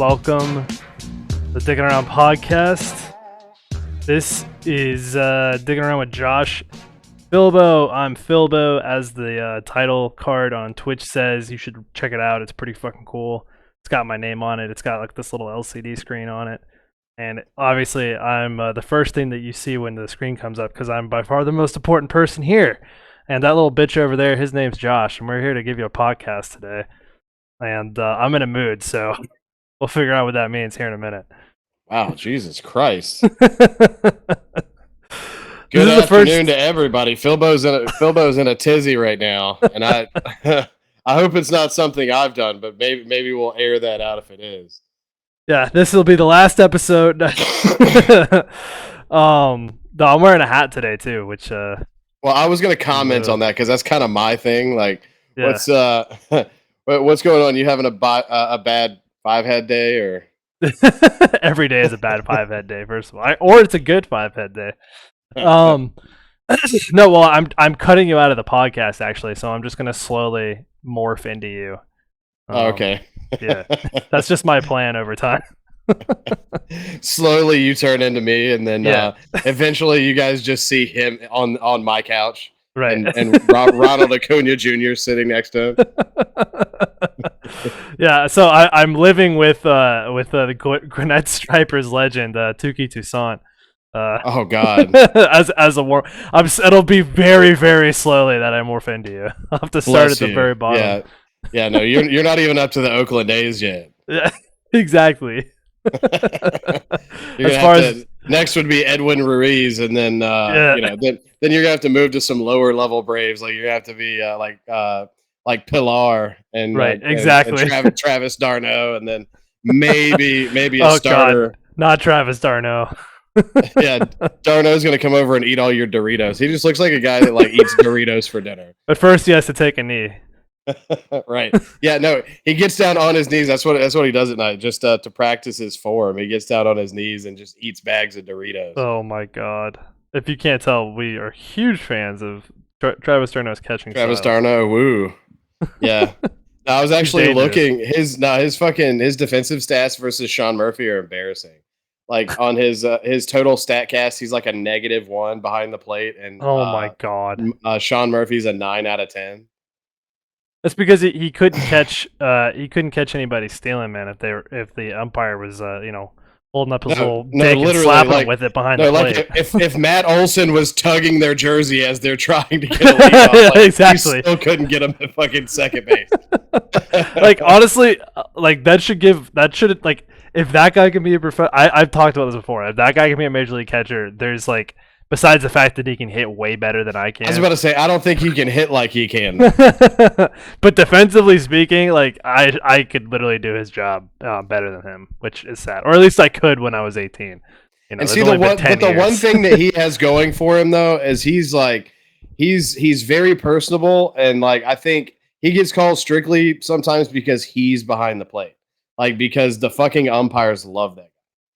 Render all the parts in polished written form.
welcome to the Digging Around podcast. This is Digging Around with Josh. Philbo, I'm Philbo, as the title card on Twitch says. You should check it out. It's pretty fucking cool. It's got my name on it. It's got like this little LCD screen on it. And obviously, I'm the first thing that you see when the screen comes up because I'm by far the most important person here. And that little bitch over there, his name's Josh, and we're here to give you a podcast today. And I'm in a mood, so we'll figure out what that means here in a minute. Wow, Jesus Christ. Good afternoon to everybody. Philbo's in a tizzy right now, and I hope it's not something I've done, but maybe we'll air that out if it is. Yeah, this will be the last episode. I'm wearing a hat today too, which well, I was gonna comment on that because that's kind of my thing. Like, yeah. What's going on? You having a bad 5-head day, or every day is a bad 5-head day? First of all, or it's a good 5-head day. No, well, I'm cutting you out of the podcast actually, so I'm just gonna slowly morph into you. Okay. Yeah, that's just my plan over time. Slowly, you turn into me, and then eventually, you guys just see him on my couch, right? And Ronald Acuna Jr. sitting next to him. Yeah, so I'm living with the Gwinnett Stripers legend, Tuki Toussaint. Oh God! as a war, it'll be very, very slowly that I morph into you. I'll have to start at the very bottom. Yeah, no, you're not even up to the Oakland A's yet. Yeah, exactly. Next would be Edwin Ruiz, and then then you're gonna have to move to some lower level Braves. Like you're gonna have to be like Pilar and right, exactly. And Travis d'Arnaud, and then maybe a starter. God. Not Travis d'Arnaud. Yeah, d'Arnaud's gonna come over and eat all your Doritos. He just looks like a guy that like eats Doritos for dinner. But first, he has to take a knee. Right. Yeah. No. He gets down on his knees. That's what he does at night, just to practice his form. He gets down on his knees and just eats bags of Doritos. Oh my God! If you can't tell, we are huge fans of Travis d'Arnaud's catching. Travis d'Arnaud, woo. Yeah. No, I was actually looking his defensive stats versus Sean Murphy are embarrassing. Like on his total StatCast, he's like a -1 behind the plate, and oh my God, Sean Murphy's a 9 out of 10. That's because he couldn't catch anybody stealing, man. If the umpire was holding up his little dick and slapping him with it behind the plate. Like if Matt Olson was tugging their jersey as they're trying to get a lead off, like, exactly, he still couldn't get him at fucking second base. Like honestly, like if that guy can be a I've talked about this before. If that guy can be a major league catcher, there's like. Besides the fact that he can hit way better than I can. I was about to say, I don't think he can hit like he can. But defensively speaking, like I could literally do his job better than him, which is sad. Or at least I could when I was 18. And see, the one thing that he has going for him, though, is he's very personable. And, like, I think he gets called strictly sometimes because he's behind the plate. Like, because the fucking umpires love that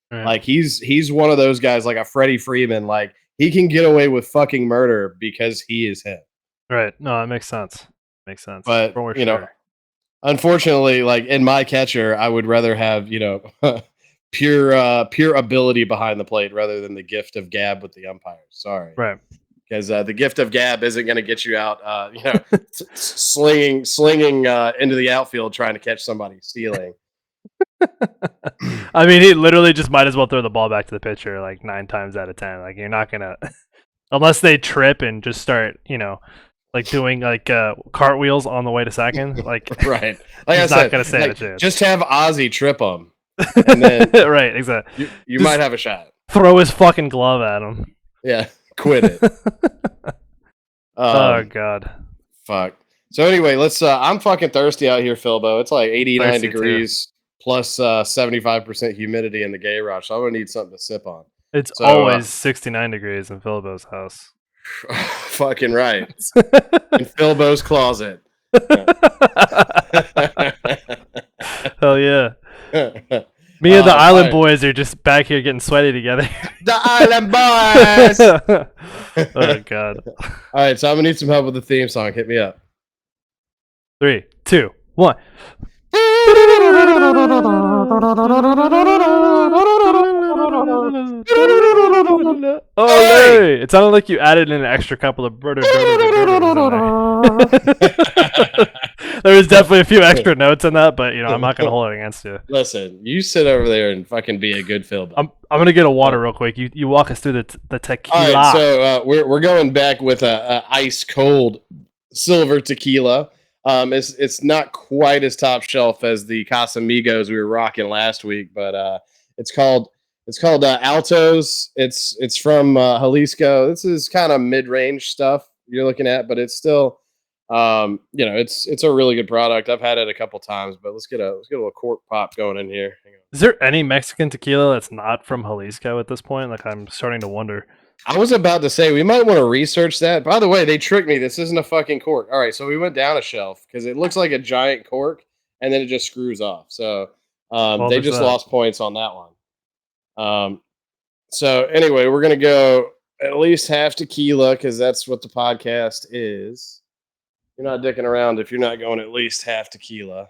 guy. Right. Like, he's one of those guys, like a Freddie Freeman, like, he can get away with fucking murder because he is him. Right. No, that makes sense. But, unfortunately, like in my catcher, I would rather have, pure ability behind the plate rather than the gift of gab with the umpires. Sorry. Right. Because the gift of gab isn't going to get you out, slinging into the outfield trying to catch somebody stealing. I mean, he literally just might as well throw the ball back to the pitcher like 9 times out of 10. Like you're not gonna, unless they trip and just start, like doing like cartwheels on the way to second. Like right, like he's not gonna stand a chance. Just have Ozzy trip him, and then right, exactly. You might have a shot. Throw his fucking glove at him. Yeah, quit it. Oh God, fuck. So anyway, let's. I'm fucking thirsty out here, Philbo. It's like 89 degrees. Too. Plus 75% humidity in the garage, so I'm gonna need something to sip on. It's always 69 degrees in Philbo's house. Fucking right. In Philbo's closet. Hell yeah. Me and the Island Boys are just back here getting sweaty together. The Island Boys! Oh, God. All right, so I'm going to need some help with the theme song. Hit me up. 3, 2, 1. Oh, hey! It sounded like you added in an extra couple of there was definitely a few extra notes in that, but I'm not gonna hold it against you. Listen, you sit over there and fucking be a good Philbo. I'm gonna get a water real quick. You walk us through the tequila. All right, so we're going back with a ice cold silver tequila. It's not quite as top shelf as the Casamigos we were rocking last week, but it's called Altos. It's from Jalisco. This is kind of mid range stuff you're looking at, but it's still it's a really good product. I've had it a couple times, but let's get a little cork pop going in here. Is there any Mexican tequila that's not from Jalisco at this point? Like, I'm starting to wonder. I was about to say we might want to research that. By the way, they tricked me. This isn't a fucking cork. All right, so we went down a shelf because it looks like a giant cork, and then it just screws off. So they just lost points on that one. So anyway, we're gonna go at least half tequila because that's what the podcast is. You're not dicking around if you're not going at least half tequila.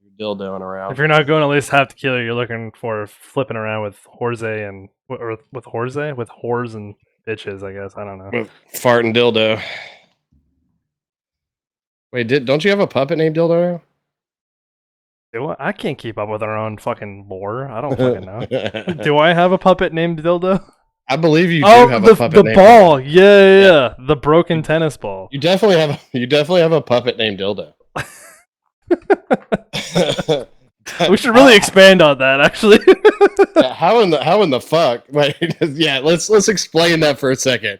You're dildoing around. If you're not going at least half tequila, you're looking for flipping around with Jorge and with whores and bitches. I guess I don't know. With fart and dildo. Wait, don't you have a puppet named Dildo? I can't keep up with our own fucking lore. I don't fucking know. Do I have a puppet named Dildo? I believe you do have a puppet named ball. Dildo. Yeah. The broken tennis ball. You definitely have a puppet named Dildo. We should really expand on that, actually. Yeah, how in the fuck? Wait, yeah, let's explain that for a second.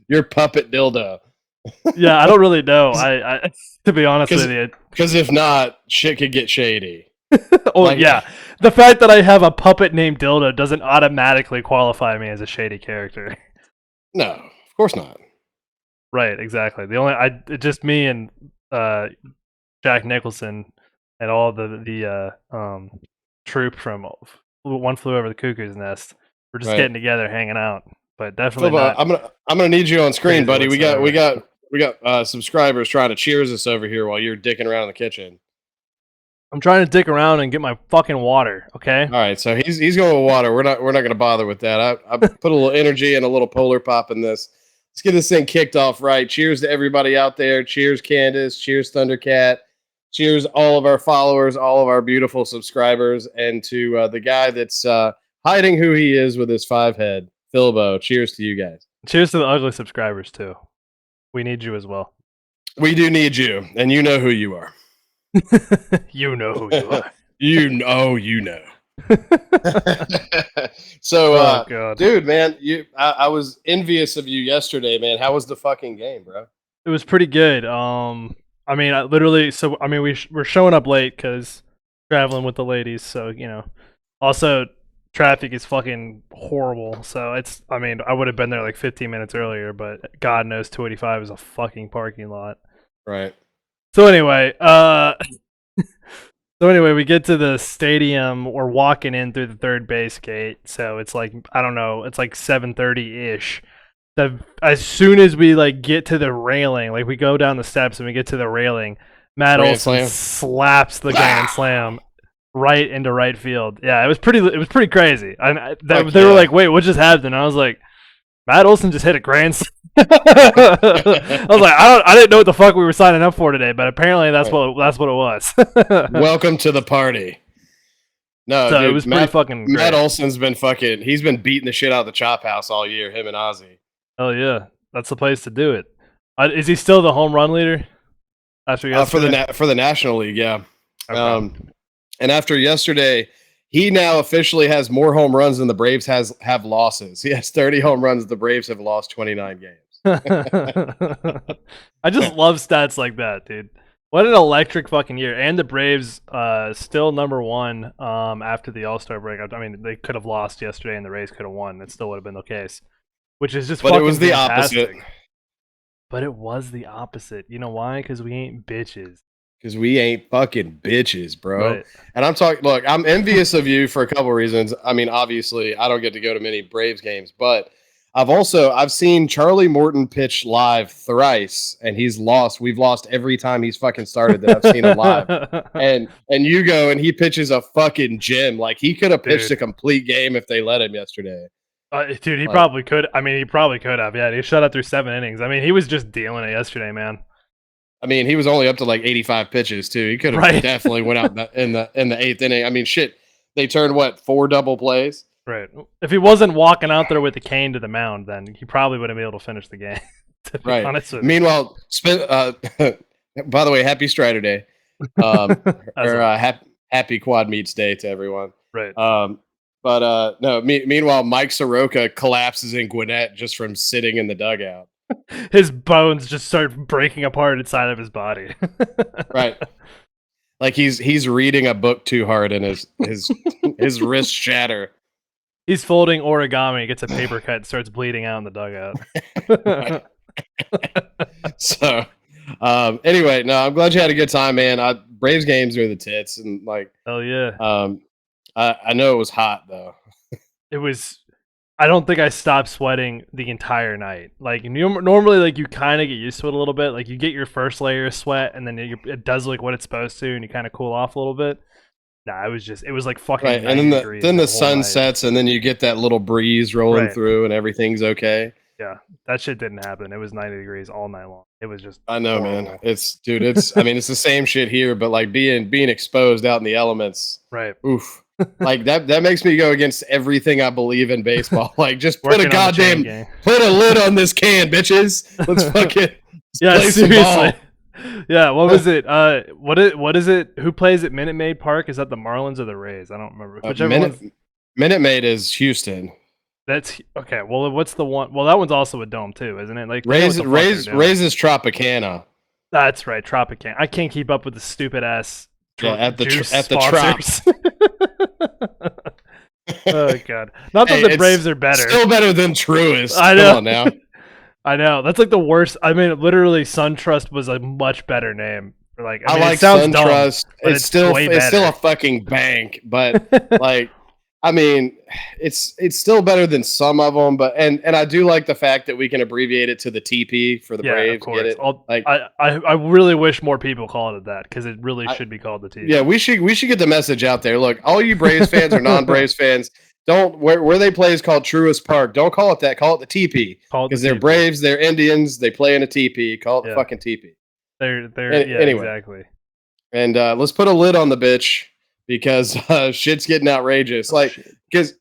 your puppet dildo. Yeah, I don't really know. I to be honest with you, because if not, shit could get shady. Yeah, the fact that I have a puppet named Dildo doesn't automatically qualify me as a shady character. No, of course not. Right, exactly. Just me and Jack Nicholson and all the troop from One Flew Over the Cuckoo's Nest. We're just getting together, hanging out. But definitely not. I'm gonna need you on screen, buddy. We got subscribers trying to cheers us over here while you're dicking around in the kitchen. I'm trying to dick around and get my fucking water. Okay. All right. So he's going with water. We're not gonna bother with that. I put a little energy and a little polar pop in this. Let's get this thing kicked off right. Cheers to everybody out there. Cheers, Candace. Cheers, Thundercat. Cheers, all of our followers, all of our beautiful subscribers, and to the guy that's hiding who he is with his 5 head, Philbo. Cheers to you guys. Cheers to the ugly subscribers too. We need you as well. We do need you, and you know who you are. You know who you are. You know. So, dude, man, I was envious of you yesterday, man. How was the fucking game, bro? It was pretty good. I mean, we're showing up late because traveling with the ladies. So also traffic is fucking horrible. So I would have been there like 15 minutes earlier, but God knows 285 is a fucking parking lot. Right. So anyway, we get to the stadium. We're walking in through the third base gate. So it's like, I don't know, it's like 7:30-ish. As soon as we get to the railing, we go down the steps and we get to the railing, Matt Olson slaps the grand slam right into right field. Yeah, it was pretty crazy. They were like, "Wait, what just happened?" And I was like, "Matt Olson just hit a grand slam." I was like, I didn't know what the fuck we were signing up for today, but apparently that's what it was. Welcome to the party. No, so dude, it was pretty fucking great. Matt Olson's been he's been beating the shit out of the Chop House all year, him and Ozzy. Oh yeah, that's the place to do it. Is he still the home run leader? After yesterday? For the National League, yeah. Okay. And after yesterday, he now officially has more home runs than the Braves have losses. He has 30 home runs. The Braves have lost 29 games. I just love stats like that, dude. What an electric fucking year. And the Braves still number one after the All-Star break. I mean, they could have lost yesterday and the Rays could have won. It still would have been the case. Which is just fucking fantastic. Opposite. But it was the opposite. You know why? Because we ain't bitches. Because we ain't fucking bitches, bro. Right. And I'm talking, look, I'm envious of you for a couple reasons. I mean, obviously, I don't get to go to many Braves games, but I've seen Charlie Morton pitch live thrice, and he's lost. We've lost every time he's fucking started that I've seen him live. And you go and he pitches a fucking gem. Like he could have pitched a complete game if they let him yesterday. Dude, he probably could. I mean, he probably could have. Yeah, he shut out through 7 innings. I mean, he was just dealing it yesterday, man. I mean, he was only up to like 85 pitches too. He could have definitely went out in the 8th inning. I mean, shit. They turned 4 double plays. Right. If he wasn't walking out there with the cane to the mound, then he probably wouldn't be able to finish the game. To be honest with Meanwhile, by the way, happy Strider Day, happy Quad Meets Day to everyone. Right. But no. Meanwhile, Mike Soroka collapses in Gwinnett just from sitting in the dugout. His bones just start breaking apart inside of his body. Right. Like he's reading a book too hard and his wrists shatter. He's folding origami, gets a paper cut, starts bleeding out in the dugout. So, anyway, no, I'm glad you had a good time, man. Braves games are the tits, and like, hell yeah. I know it was hot though. It was. I don't think I stopped sweating the entire night. Like normally, like you kind of get used to it a little bit. Like you get your first layer of sweat, and then it does like what it's supposed to, and you kind of cool off a little bit. Nah, it was like fucking. Right. And then the sun sets, and then you get that little breeze rolling through, and everything's okay. Yeah, that shit didn't happen. It was 90 degrees all night long. It was just. I know, horrible. Man. It's I mean, it's the same shit here, but like being exposed out in the elements. Right. Oof. Like that makes me go against everything I believe in baseball. Like just put a lid on this can, bitches. Let's fucking play seriously. Yeah, what was it? What is it? Who plays at Minute Maid Park? Is that the Marlins or the Rays? I don't remember. Minute Maid is Houston. That's okay. Well, what's the one? Well, that one's also a dome too, isn't it? Like Rays is Tropicana. That's right, Tropicana. I can't keep up with the stupid ass. At the Trop. Oh god! Not that the Braves are better. Still better than Truist. I know. Come on now. I know. That's like the worst. I mean, literally, SunTrust was a much better name. Like I like SunTrust. It's still a fucking bank, but like. I mean, it's still better than some of them, but and I do like the fact that we can abbreviate it to the TP for the Braves. Get it? Like, I really wish more people called it that because it really should be called the TP. Yeah, we should get the message out there. Look, all you Braves fans or non-Braves fans, don't where they play is called Truist Park. Don't call it that. Call it the TP because they're Braves, they're Indians, they play in a TP. Call it the fucking TP. Anyway. Exactly. And let's put a lid on the bitch. Because shit's getting outrageous. Because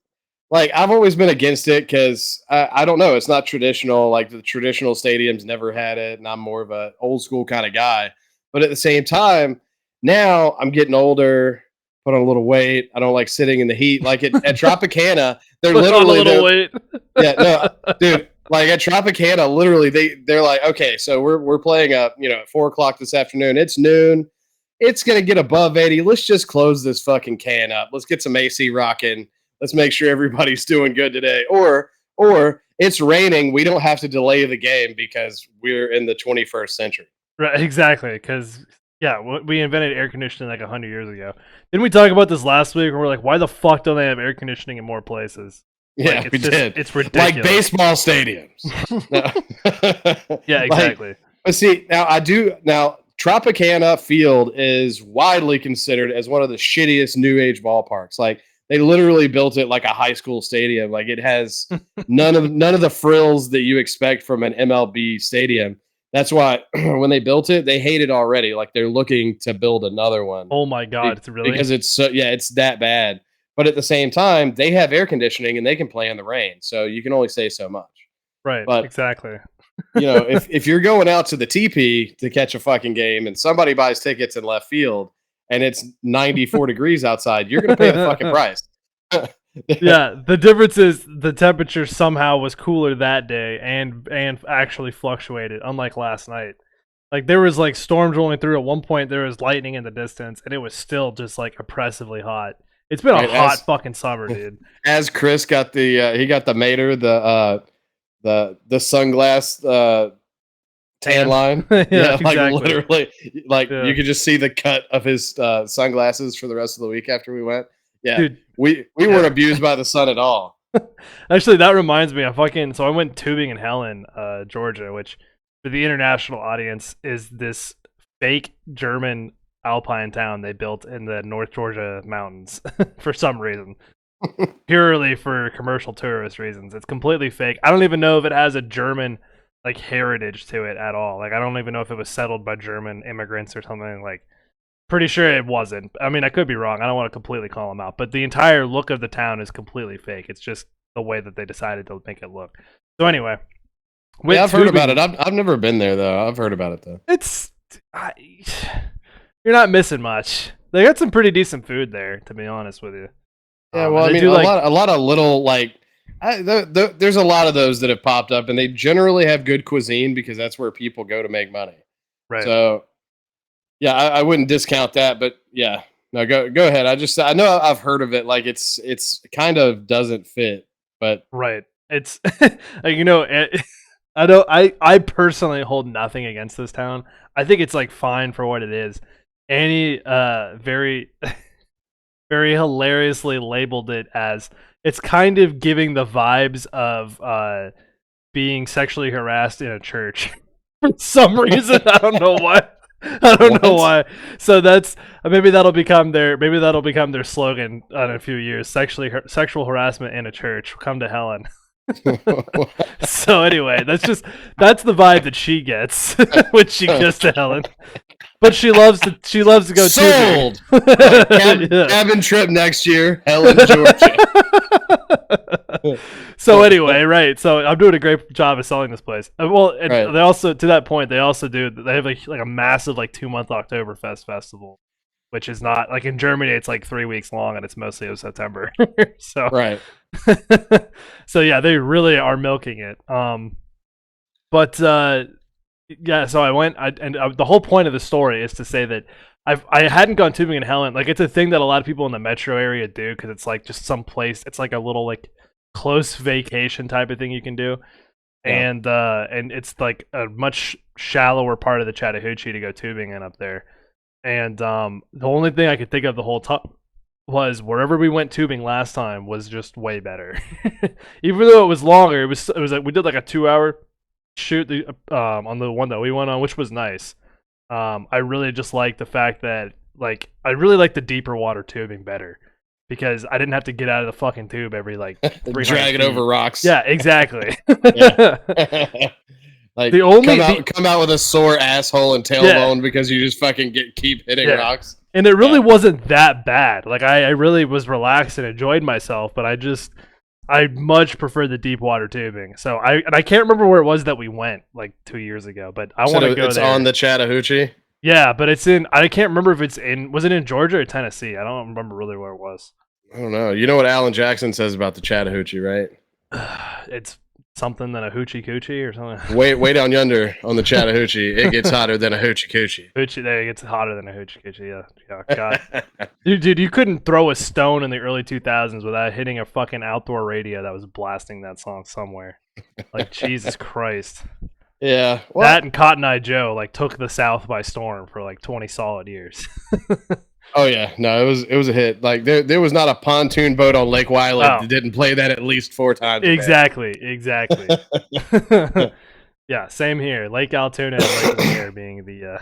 I've always been against it because I don't know. It's not traditional. Like the traditional stadiums never had it. And I'm more of a old school kind of guy. But at the same time, now I'm getting older, put on a little weight. I don't like sitting in the heat. Like at Tropicana, they're literally. On a little weight. Yeah, no, dude. Like at Tropicana, literally they're like, okay, so we're playing at 4:00 this afternoon. It's noon. It's going to get above 80. Let's just close this fucking can up. Let's get some AC rocking. Let's make sure everybody's doing good today. Or it's raining. We don't have to delay the game because we're in the 21st century. Right, exactly. Because, we invented air conditioning like 100 years ago. Didn't we talk about this last week? Where we're like, why the fuck don't they have air conditioning in more places? Yeah, we did. It's ridiculous. Like baseball stadiums. Yeah, exactly. But see, now Tropicana Field is widely considered as one of the shittiest new age ballparks. Like they literally built it like a high school stadium. Like it has none of the frills that you expect from an MLB stadium. That's why when they built it, they hate it already. Like they're looking to build another one. Oh my god, it's really because it's it's that bad. But at the same time, they have air conditioning and they can play in the rain. So you can only say so much. Right. But exactly. If you're going out to the TP to catch a fucking game and somebody buys tickets in left field and it's 94 degrees outside, you're going to pay the fucking price. Yeah, the difference is the temperature somehow was cooler that day and actually fluctuated, unlike last night. Like there was like storms rolling through. At one point, there was lightning in the distance, and it was still just like oppressively hot. It's been a hot fucking summer, dude. As Chris got he got the Mater, the sunglass tan line. Yeah, exactly. Like literally, you could just see the cut of his sunglasses for the rest of the week after we went. Yeah, dude, we weren't abused by the sun at all. Actually, that reminds me. So I went tubing in Helen, Georgia, which for the international audience is this fake German alpine town they built in the North Georgia mountains for some reason, purely for commercial tourist reasons. It's completely fake. I don't even know if it has a German like heritage to it at all. Like I don't even know if it was settled by German immigrants or something. Like pretty sure it wasn't. I mean, I could be wrong. I don't want to completely call them out, but the entire look of the town is completely fake. It's just the way that they decided to make it look. So anyway, yeah, I've heard about it. I've never been there though. I've heard about it though. You're not missing much. They got some pretty decent food there, to be honest with you. Yeah, well, I mean, a lot of little like. There's a lot of those that have popped up, and they generally have good cuisine because that's where people go to make money. Right. So, yeah, I wouldn't discount that, but yeah, no, go ahead. I know I've heard of it. Like it's kind of doesn't fit, but right. It's you know, I personally hold nothing against this town. I think it's like fine for what it is. Annie very very hilariously labeled it as it's kind of giving the vibes of being sexually harassed in a church for some reason. I don't know why. I don't know why. So that's maybe that'll become their slogan in a few years. Sexual harassment in a church. Come to Helen. So anyway, that's the vibe that she gets when she goes to Helen. But she loves to go sold. Cabin trip next year, Helen, Georgia. So anyway, right. So I'm doing a great job of selling this place. Well, and they also, to that point, they have like a massive like 2-month Oktoberfest festival, which is not like in Germany. It's like 3 weeks long, and it's mostly in September. So right. So yeah, they really are milking it. But yeah, so I went, the whole point of the story is to say that I hadn't gone tubing in Helen. Like it's a thing that a lot of people in the metro area do because it's like just some place. It's like a little like close vacation type of thing you can do, yeah. And it's like a much shallower part of the Chattahoochee to go tubing in up there. And the only thing I could think of the whole time was wherever we went tubing last time was just way better. Even though it was longer, it was like we did like a 2-hour shoot on the one that we went on, which was nice. I really just like the fact that like I really like the deeper water tubing better because I didn't have to get out of the fucking tube every like drag it over rocks. Yeah, exactly. Like come out with a sore asshole and tailbone because you just fucking keep hitting rocks. And it really wasn't that bad. Like I really was relaxed and enjoyed myself, but I much prefer the deep water tubing. So I can't remember where it was that we went like 2 years ago, but I want to go there. It's on the Chattahoochee? Yeah, but it's in, I can't remember if was it in Georgia or Tennessee? I don't remember really where it was. I don't know. You know what Alan Jackson says about the Chattahoochee, right? It's something than a hoochie coochie or something. Way down yonder on the Chattahoochee, it gets hotter than a hoochie coochie. Hoochie, there, it gets hotter than a hoochie coochie. Yeah, God. Dude, you couldn't throw a stone in the early 2000s without hitting a fucking outdoor radio that was blasting that song somewhere. Like Jesus Christ. Yeah, well, that and Cotton Eye Joe like took the South by storm for like 20 solid years. Oh yeah, no, it was a hit. Like there was not a pontoon boat on Lake Wylie that didn't play that at least 4 times. Exactly. Yeah, same here. Lake Altoona and Lake Lanier being the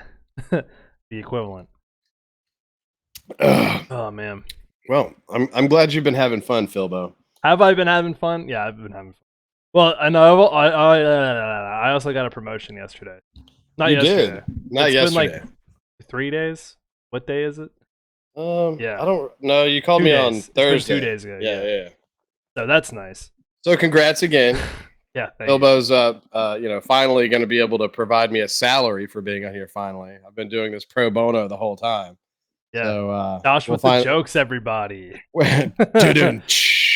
the equivalent. Oh man. Well, I'm glad you've been having fun, Philbo. Have I been having fun? Yeah, I've been having fun. Well, I know. I also got a promotion yesterday. Not yesterday. Not yesterday. Been like 3 days. What day is it? Yeah. I don't know. You called me on Thursday. 2 days ago. Yeah. So that's nice. So congrats again. Yeah. Philbo's finally going to be able to provide me a salary for being on here. Finally, I've been doing this pro bono the whole time. Yeah. So, Josh with the jokes, everybody.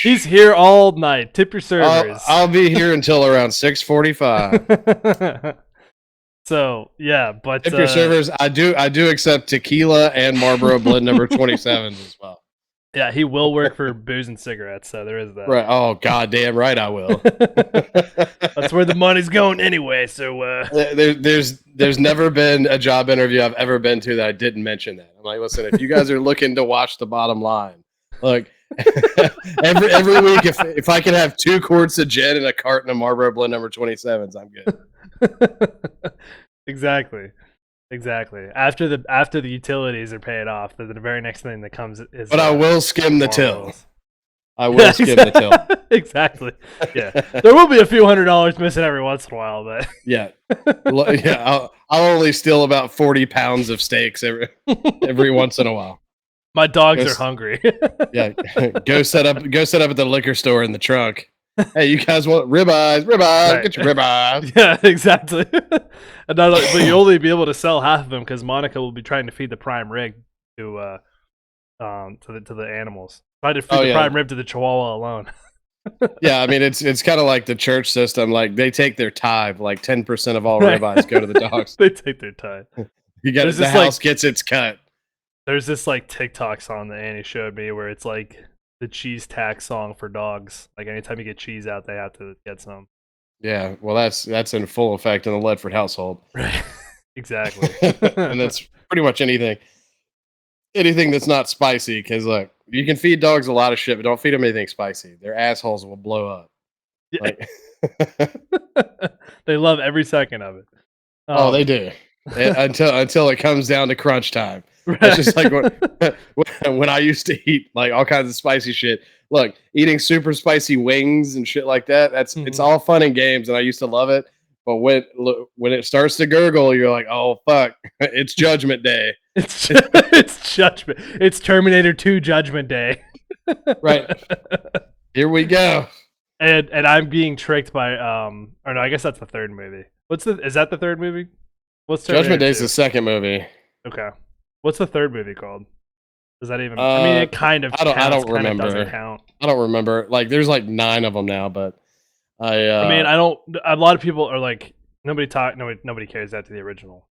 He's here all night. Tip your servers. I'll be here until around 6:45. So yeah, but tip your servers. I do accept tequila and Marlboro Blend number 27s as well. Yeah, he will work for booze and cigarettes, so there is that. Right. Oh, goddamn right I will. That's where the money's going anyway. So there's never been a job interview I've ever been to that I didn't mention that. I'm like, listen, if you guys are looking to watch the bottom line, look, every week, if I can have 2 quarts of gin and a carton of Marlboro Blend number 27s, I'm good. Exactly. After the utilities are paid off, the very next thing that comes is. But I will skim the till. I will skim the till. Exactly. Yeah, there will be a few $100 missing every once in a while, but yeah. I'll only steal about 40 pounds of steaks every once in a while. My dogs are hungry. Yeah, go set up at the liquor store in the trunk. Hey, you guys want ribeyes? Right. Get your ribeyes. Yeah, exactly. And but you only be able to sell half of them because Monica will be trying to feed the prime rib to the animals. Trying to feed the prime rib to the Chihuahua alone. Yeah, I mean it's kind of like the church system. Like they take their tithe. Like 10% of all ribeyes go to the dogs. They take their tithe. You got the house gets its cut. There's this like TikTok song that Annie showed me where it's like the cheese tax song for dogs. Like anytime you get cheese out, they have to get some. Yeah, well, that's in full effect in the Ledford household. Right. Exactly. And that's pretty much anything that's not spicy. Because look, you can feed dogs a lot of shit, but don't feed them anything spicy. Their assholes will blow up. Yeah. Like, they love every second of it. Oh, they do. until it comes down to crunch time. Right. It's just like when I used to eat like all kinds of spicy shit. Look, eating super spicy wings and shit like that. It's all fun and games, and I used to love it. But when it starts to gurgle, you're like, oh fuck, it's Judgment Day. It's Judgment. It's Terminator 2 Judgment Day. Right. Here we go. And I'm being tricked by or no, I guess that's the third movie. Is that the third movie? What's Judgment Day is the second movie. Okay. What's the third movie called? Does that even? I mean, it kind of. I don't remember. Doesn't count. I don't remember. Like, there's like 9 of them now, but I mean, I don't. A lot of people are like, nobody cares that to the original.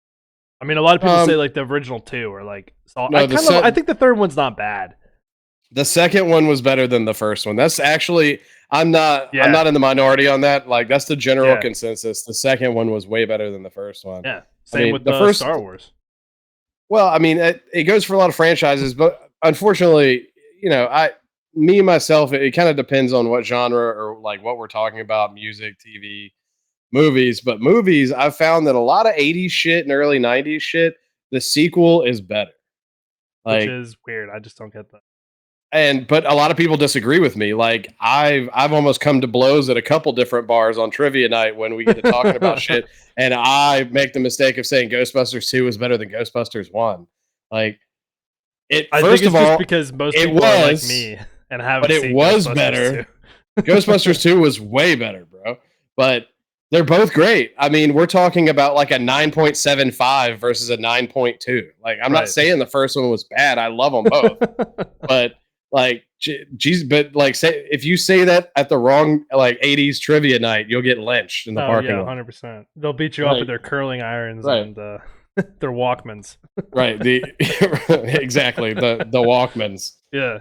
I mean, a lot of people say like the original 2 or like. So no, I think the third one's not bad. The second one was better than the first one. That's actually I'm not in the minority on that. Like that's the general consensus. The second one was way better than the first one. Yeah. Same with the first Star Wars. Well, I mean, it goes for a lot of franchises, but unfortunately, you know, myself, it kind of depends on what genre or like what we're talking about, music, TV, movies. But movies, I've found that a lot of 80s shit and early 90s shit, the sequel is better. Like, which is weird. I just don't get that. But a lot of people disagree with me. Like I've almost come to blows at a couple different bars on trivia night when we get to talking about shit, and I make the mistake of saying Ghostbusters 2 is better than Ghostbusters 1. Like it. I think it's just because most people are like me and haven't. But it was better. Ghostbusters 2 was way better, bro. But they're both great. I mean, we're talking about like a 9.75 versus a 9.2. Like I'm not saying the first one was bad. I love them both, but. Like, geez, but like, say if you say that at the wrong like 80s trivia night, you'll get lynched in the parking lot. 100%. They'll beat you up with their curling irons and their Walkmans. Right. Exactly the Walkmans. Yeah.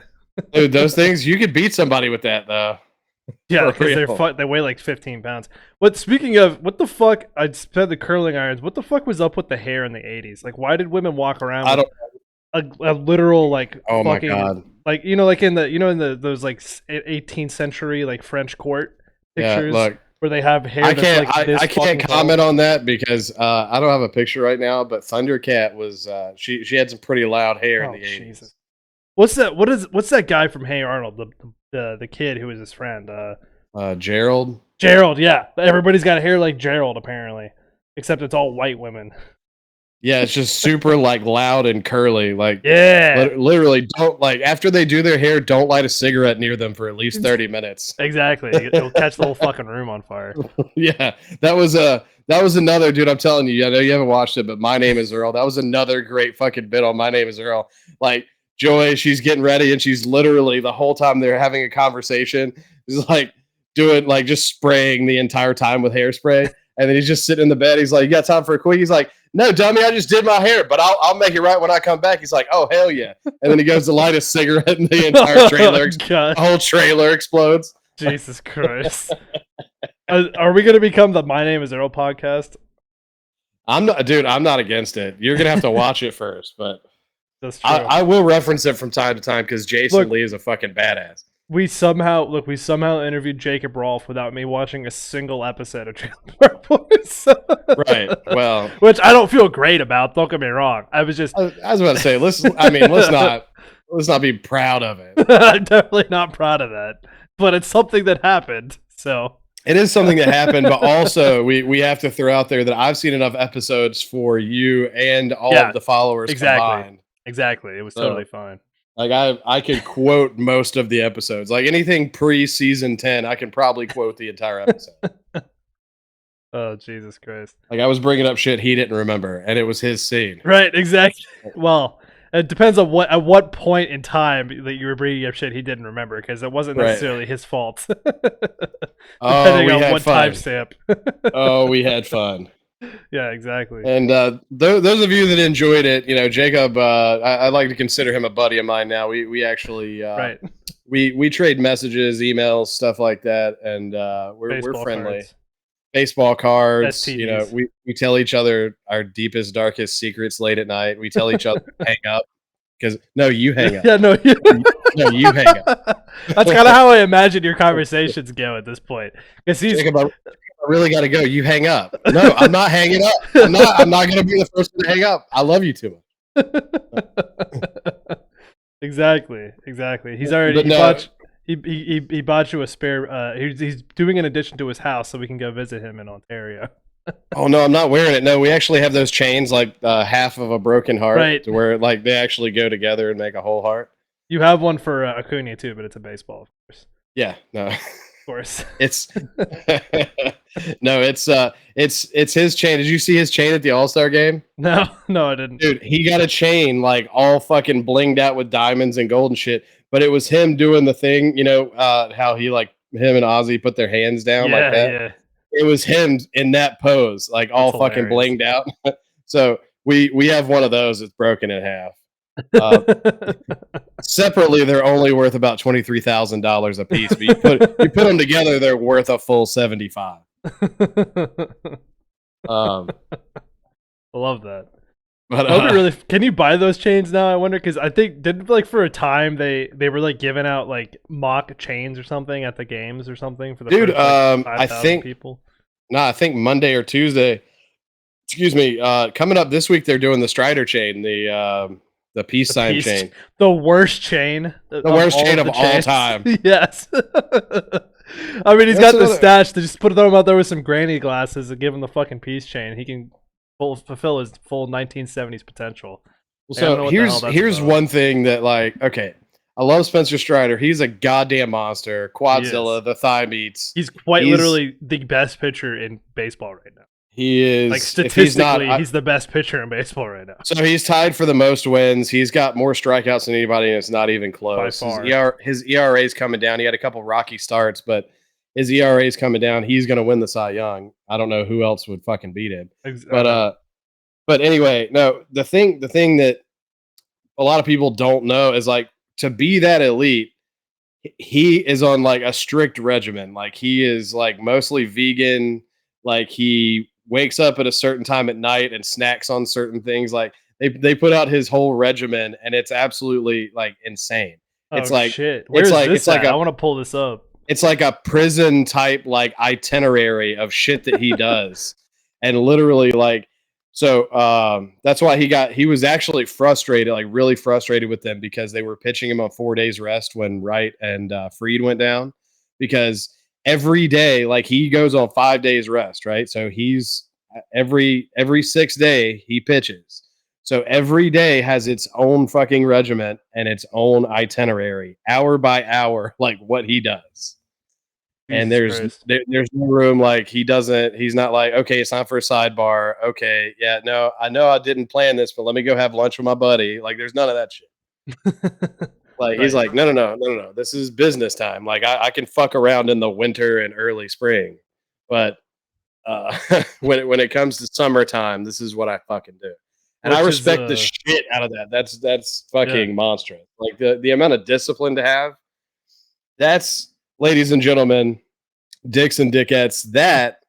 Dude, those things you could beat somebody with that though. Yeah, because they weigh like 15 pounds. But speaking of what the fuck, I said the curling irons. What the fuck was up with the hair in the 80s? Like, why did women walk around? I don't. A literal like fucking, my god, like like in those like 18th century like French court pictures where they have hair. I can't comment on that because I don't have a picture right now. But Thundercat was she had some pretty loud hair in the 80s. Jesus. What's that guy from Hey Arnold, the kid who was his friend? Gerald. Gerald, yeah. Everybody's got hair like Gerald apparently, except it's all white women. Yeah, it's just super like loud and curly. Like, literally don't like after they do their hair, don't light a cigarette near them for at least 30 minutes. Exactly, it'll catch the whole fucking room on fire. Yeah, that was another dude. I'm telling you, I know you haven't watched it, but My Name Is Earl. That was another great fucking bit on My Name Is Earl. Like Joy, she's getting ready, and she's literally the whole time they're having a conversation, is like doing like just spraying the entire time with hairspray. And then he's just sitting in the bed. He's like, "You got time for a quickie?" He's like, "No, dummy, I just did my hair, but I'll make it right when I come back." He's like, "Oh, hell yeah." And then he goes to light a cigarette and the entire trailer, the whole trailer explodes. Jesus Christ. Are we going to become the My Name Is Earl podcast? I'm not against it. You're going to have to watch it first, but That's true. I will reference it from time to time because Jason Lee is a fucking badass. We somehow interviewed Jacob Rolfe without me watching a single episode of Trailer Park Boys. Right. Well, which I don't feel great about. Don't get me wrong. I was about to say, let's not be proud of it. I'm definitely not proud of that, but it's something that happened. So it is something that happened, but also we have to throw out there that I've seen enough episodes for you and all of the followers combined. Exactly. It was totally fine. Like I could quote most of the episodes. Like anything pre-season 10, I can probably quote the entire episode. Oh, Jesus Christ. Like I was bringing up shit he didn't remember, and it was his scene. Right, exactly. Well, it depends on at what point in time that you were bringing up shit he didn't remember, because it wasn't necessarily his fault. Depending on what timestamp. Oh, we had fun. Yeah, exactly. And those of you that enjoyed it, Jacob, I like to consider him a buddy of mine now. We actually right. We trade messages, emails, stuff like that, and we're friendly. Cards. Baseball cards, STDs. We tell each other our deepest, darkest secrets late at night. We tell each other to hang up because you hang up. Yeah, no, you hang up. That's kind of how I imagine your conversations go at this point. Because Jacob, I really got to go. You hang up. No, I'm not hanging up. I'm not going to be the first one to hang up. I love you too much. Exactly. He's already he bought you a spare. He's doing an addition to his house so we can go visit him in Ontario. Oh no, I'm not wearing it. No, we actually have those chains like half of a broken heart, right? To where like they actually go together and make a whole heart. You have one for Acuna too, but it's a baseball, of course. Yeah, no. Of course. It's no, it's his chain. Did you see his chain at the All-Star game? No, I didn't. Dude, he got a chain like all fucking blinged out with diamonds and gold and shit. But it was him doing the thing, how he like him and Ozzy put their hands down like that. Yeah. It was him in that pose, like all That's fucking hilarious. blinged out. So we have one of those. It's broken in half. Separately, they're only worth about $23,000 a piece. But you put them together, they're worth a full 75. I love that. But can you buy those chains now? I wonder, because I think for a time they were like giving out like mock chains or something at the games or something for the dude. First, like, I think people. No, I think Monday or Tuesday. Excuse me. Coming up this week, they're doing the Strider chain, the peace sign chain. The worst chain. The worst chain of all time. Yes. I mean, he's got the stash to just put them out there with some granny glasses and give him the fucking peace chain. He can fulfill his full 1970s potential. So here's one thing that, like, okay, I love Spencer Strider. He's a goddamn monster. Quadzilla, the thigh meats. He's literally the best pitcher in baseball right now. He is. Like, statistically, he's the best pitcher in baseball right now. So he's tied for the most wins. He's got more strikeouts than anybody, and it's not even close. By far. His ERA is coming down. He had a couple rocky starts, but his ERA is coming down. He's going to win the Cy Young. I don't know who else would fucking beat him. But anyway, no. The thing that a lot of people don't know is, like, to be that elite, he is on like a strict regimen. Like, he is like mostly vegan. Like, he wakes up at a certain time at night and snacks on certain things. Like, they put out his whole regimen, and it's absolutely like insane. It's like shit. Where's this at? I want to pull this up. It's like a prison type like itinerary of shit that he does, and literally like. So that's why he was actually frustrated, like really frustrated with them, because they were pitching him on 4 days rest when Wright and Fried went down, because every day, like, he goes on 5 days rest, right? So he's every 6th day he pitches. So every day has its own fucking regiment and its own itinerary, hour by hour, like what he does. And there's no room, like, he's not like, okay, it's time for a sidebar. Okay, yeah, no, I know I didn't plan this, but let me go have lunch with my buddy. Like, there's none of that shit. Like, he's like, no. This is business time. Like, I can fuck around in the winter and early spring, but when it comes to summertime, this is what I fucking do. And I respect the shit out of that. That's fucking monstrous. Like, the amount of discipline to have. That's, ladies and gentlemen, dicks and dickettes, that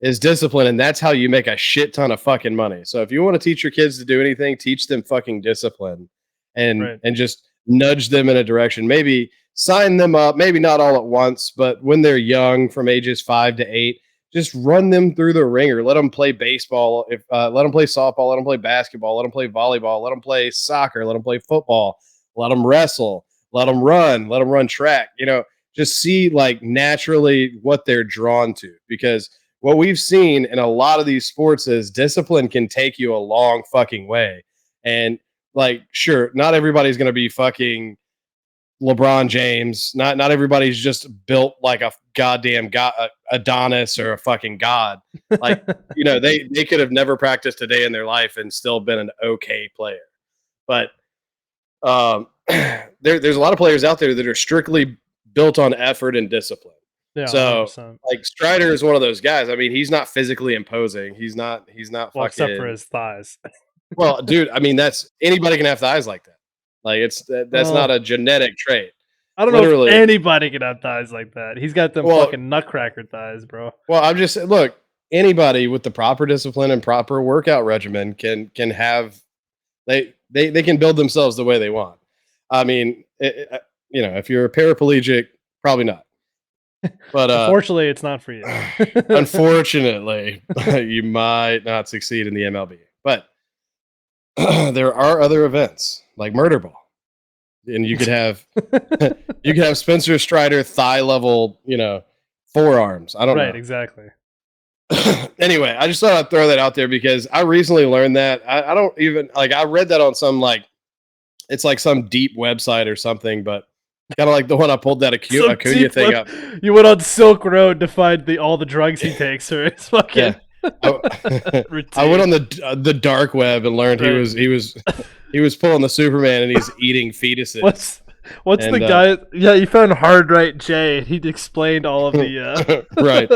is discipline, and that's how you make a shit ton of fucking money. So if you want to teach your kids to do anything, teach them fucking discipline. and Right. just nudge them in a direction. Maybe sign them up, maybe not all at once, but when they're young, from ages 5 to 8, just run them through the ringer. Let them play baseball. If let them play softball. Let them play basketball. Let them play volleyball. Let them play soccer. Let them play football. Let them wrestle. Let them run. Let them run track. Just see like naturally what they're drawn to, because what we've seen in a lot of these sports is discipline can take you a long fucking way. And like, sure, not everybody's going to be fucking LeBron James. Not everybody's just built like a goddamn god, Adonis or a fucking god. Like, they could have never practiced a day in their life and still been an okay player. But there's a lot of players out there that are strictly built on effort and discipline. Yeah, So 100%. like Strider is one of those guys. I mean, he's not physically imposing. He's not Well, fucking. except for his thighs. Well, dude, I mean, that's anybody can have thighs like that. Like that's not a genetic trait. I don't know if anybody can have thighs like that. He's got them fucking nutcracker thighs, bro. Well, I'm just look. Anybody with the proper discipline and proper workout regimen can have. They can build themselves the way they want. I mean, if you're a paraplegic, probably not. But unfortunately, it's not for you. Unfortunately, you might not succeed in the MLB. But there are other events like murder ball, and you could have Spencer Strider thigh level, forearms. I don't know. Right, exactly. Anyway, I just thought I'd throw that out there because I recently learned that. I don't even like. I read that on some it's like some deep website or something, but kind of like the one I pulled that Acuna thing up. You went on Silk Road to find all the drugs he takes, or it's fucking. Yeah. I went on the dark web and learned he was pulling the Superman and he's eating fetuses. What's the guy? Yeah, you found Hard Right J. He explained all of the right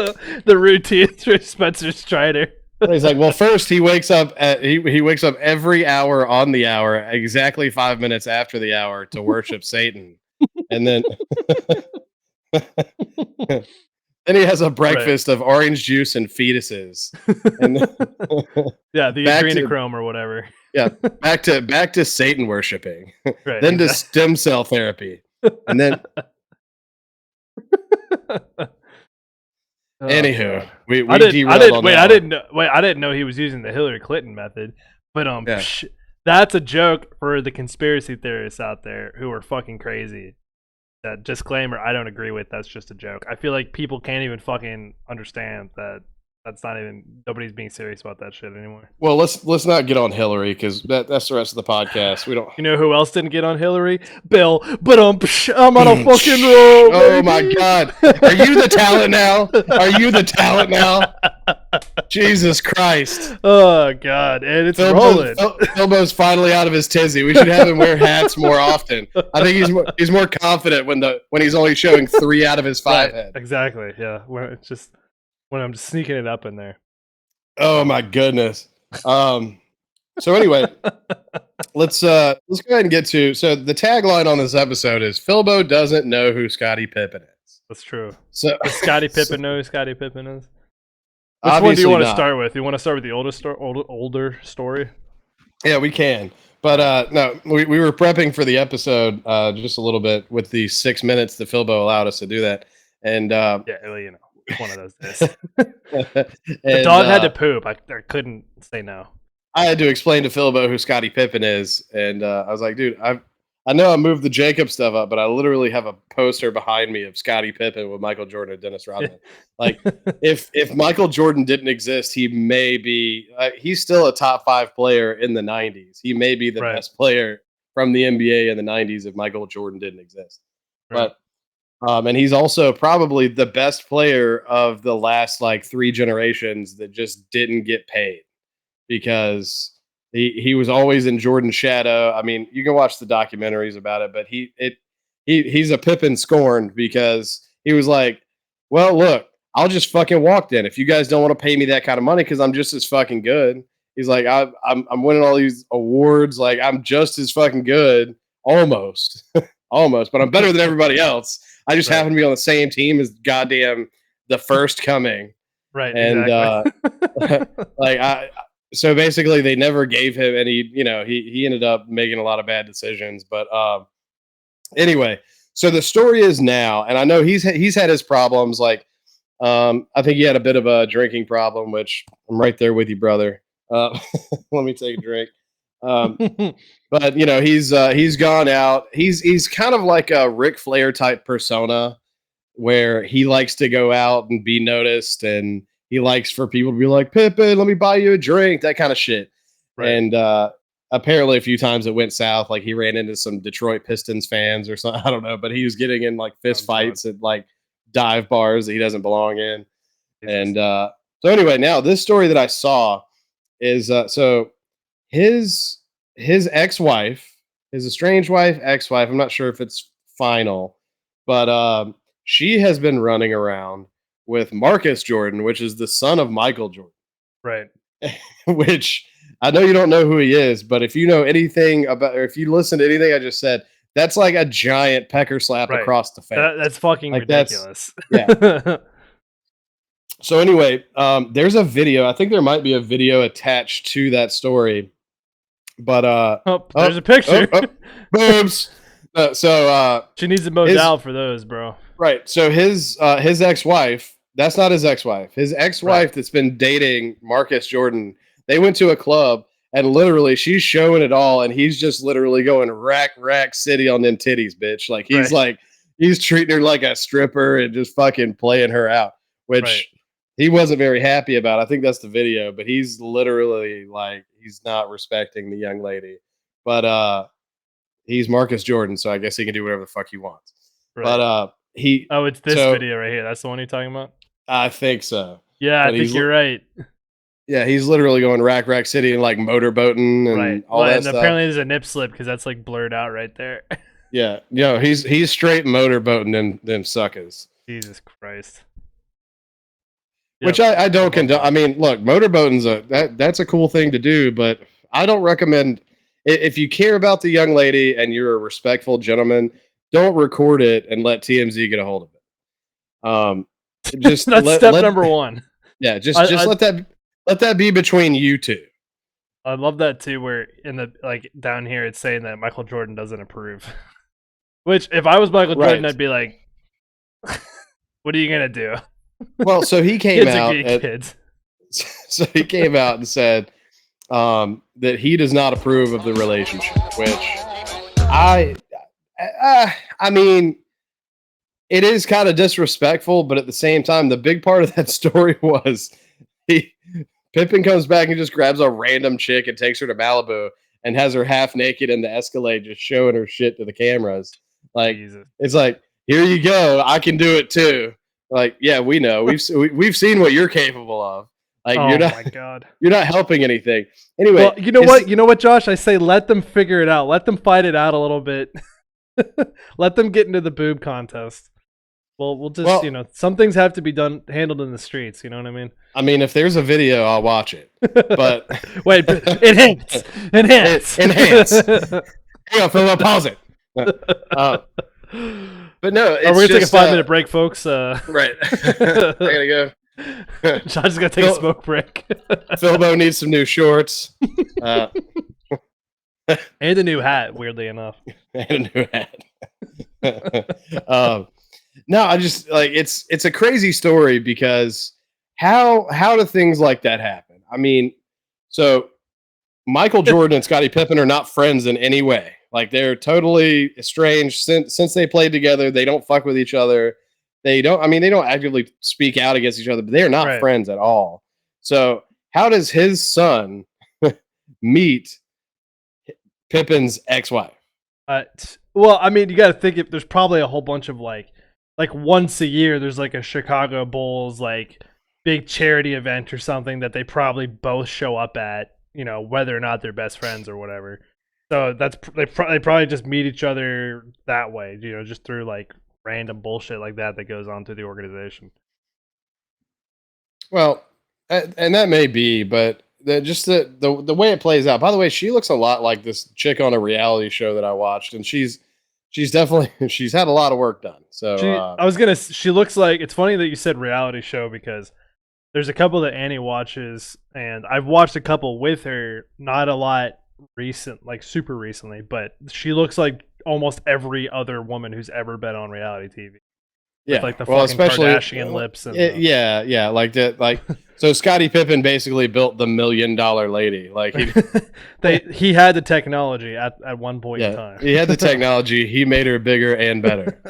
the routines for Spencer Strider. He's like, well, first he wakes up he wakes up every hour on the hour, exactly 5 minutes after the hour, to worship Satan, and then then he has a breakfast of orange juice and fetuses, and yeah, the adrenochrome or whatever. Yeah, back to Satan worshiping, right, then to stem cell therapy, and then. Anywho, I didn't know he was using the Hillary Clinton method, but that's a joke for the conspiracy theorists out there who are fucking crazy. That disclaimer, I don't agree with. That's just a joke. I feel like people can't even fucking understand that. That's not even, nobody's being serious about that shit anymore. Well, let's not get on Hillary, because that's the rest of the podcast. We don't. You know who else didn't get on Hillary? Bill. But I'm on a fucking roll. Oh my god! Are you the talent now? Are you the talent now? Jesus Christ! Oh god! And it's rolling. Philbo's finally out of his tizzy. We should have him wear hats more often. I think he's more confident when he's only showing 3 out of his 5 head. Exactly. Yeah. It's just. When I'm just sneaking it up in there. Oh my goodness. So anyway, let's go ahead and get to. So the tagline on this episode is Philbo doesn't know who Scottie Pippen is. That's true. So does Scottie Pippen know who Scottie Pippen is? Which one do you want to start with? You want to start with the older story? Yeah, we can. But no, we were prepping for the episode just a little bit with the 6 minutes that Philbo allowed us to do that, and yeah, well, one of those days. The dog had to poop. I couldn't say no. I had to explain to Philbo who Scottie Pippen is, and I was like, dude, I know I moved the Jacob stuff up, but I literally have a poster behind me of Scottie Pippen with Michael Jordan and Dennis Rodman. Like, if Michael Jordan didn't exist, he may be he's still a top 5 player in the 90s. He may be the best player from the NBA in the 90s if Michael Jordan didn't exist. Right. But and he's also probably the best player of the last 3 generations that just didn't get paid, because he was always in Jordan's shadow. I mean, you can watch the documentaries about it, but he's a Pippen scorned, because he was like, well, look, I'll just fucking walk then if you guys don't want to pay me that kind of money, because I'm just as fucking good. He's like, I'm winning all these awards, like I'm just as fucking good, almost, but I'm better than everybody else. I just happen to be on the same team as goddamn the first coming. Right. And exactly. so basically they never gave him any, he ended up making a lot of bad decisions. But anyway, so the story is now, and I know he's had his problems. Like, I think he had a bit of a drinking problem, which I'm right there with you, brother. Let me take a drink. Um, but he's gone out. He's kind of like a Ric Flair type persona, where he likes to go out and be noticed, and he likes for people to be like, Pippin, let me buy you a drink, that kind of shit. Right. And apparently a few times it went south. Like he ran into some Detroit Pistons fans or something. I don't know, but he was getting in like fist fights at like dive bars that he doesn't belong in. Jesus. And so anyway, now this story that I saw is so his ex-wife, his estranged wife, ex-wife, I'm not sure if it's final, but she has been running around with Marcus Jordan, which is the son of Michael Jordan. Right. Which I know you don't know who he is, but if you know anything about, or if you listen to anything I just said, that's like a giant pecker slap across the face. That's fucking like ridiculous. Yeah. So anyway, there's a video. I think there might be a video attached to that story. But there's a picture. Boobs. She needs to mow down for those, bro. Right. So his ex-wife, that's not his ex-wife. His ex-wife that's been dating Marcus Jordan, they went to a club and literally she's showing it all, and he's just literally going rack city on them titties, bitch. Like he's treating her like a stripper and just fucking playing her out, which he wasn't very happy about. I think that's the video, but he's literally like, he's not respecting the young lady. But he's Marcus Jordan, so I guess he can do whatever the fuck he wants. Right. But it's this video right here. That's the one you're talking about? I think so. Yeah, I think you're right. Yeah, he's literally going rack city and like motorboating and all that stuff. Apparently there's a nip slip because that's like blurred out right there. Yeah, he's straight motorboating them suckers. Jesus Christ. Which I don't condone. I mean, look, motorboating's that's a cool thing to do, but I don't recommend. If you care about the young lady and you're a respectful gentleman, don't record it and let TMZ get a hold of it. Just that's step number one. Yeah, just let that be between you two. I love that too, where in the down here it's saying that Michael Jordan doesn't approve. Which, if I was Michael Jordan, I'd be like, "What are you gonna do?" Well, so he came out. So he came out and said that he does not approve of the relationship. Which I mean, it is kind of disrespectful, but at the same time, the big part of that story was Pippen comes back and just grabs a random chick and takes her to Malibu and has her half naked in the Escalade, just showing her shit to the cameras. Like, Jesus. It's like, here you go, I can do it too. Like, yeah, we know, we've seen what you're capable of. Like, oh my God, you're not helping anything. Anyway, well, you know what, Josh? I say let them figure it out. Let them fight it out a little bit. Let them get into the boob contest. Well, we'll just some things have to be handled in the streets. You know what I mean? I mean, if there's a video, I'll watch it. But wait, enhance. Hang on, Phil, pause it. But no, we're gonna take a 5-minute break, folks. Right, I gotta go. John's gonna take a smoke break. Philbo needs some new shorts. And a new hat, weirdly enough. And a new hat. No, I just like it's a crazy story because how do things like that happen? I mean, so Michael Jordan and Scottie Pippen are not friends in any way. Like, they're totally estranged since they played together. They don't fuck with each other. They don't actively speak out against each other, but they are not friends at all. So how does his son meet Pippen's ex-wife? Well, I mean, you got to think there's probably a whole bunch of like once a year there's like a Chicago Bulls like big charity event or something that they probably both show up at, whether or not they're best friends or whatever. So they probably just meet each other that way, just through like random bullshit like that goes on through the organization. Well, and that may be, but the way it plays out. By the way, she looks a lot like this chick on a reality show that I watched, and she's definitely she's had a lot of work done. So she looks like, it's funny that you said reality show because there's a couple that Annie watches, and I've watched a couple with her. Not a lot recent, like super recently, but she looks like almost every other woman who's ever been on reality TV. With Yeah, like the well, fucking especially Kardashian lips and the... yeah, like that, like so. Scottie Pippen basically built the $1 million lady. Like he had the technology at one point in yeah, time. he had the technology. He made her bigger and better,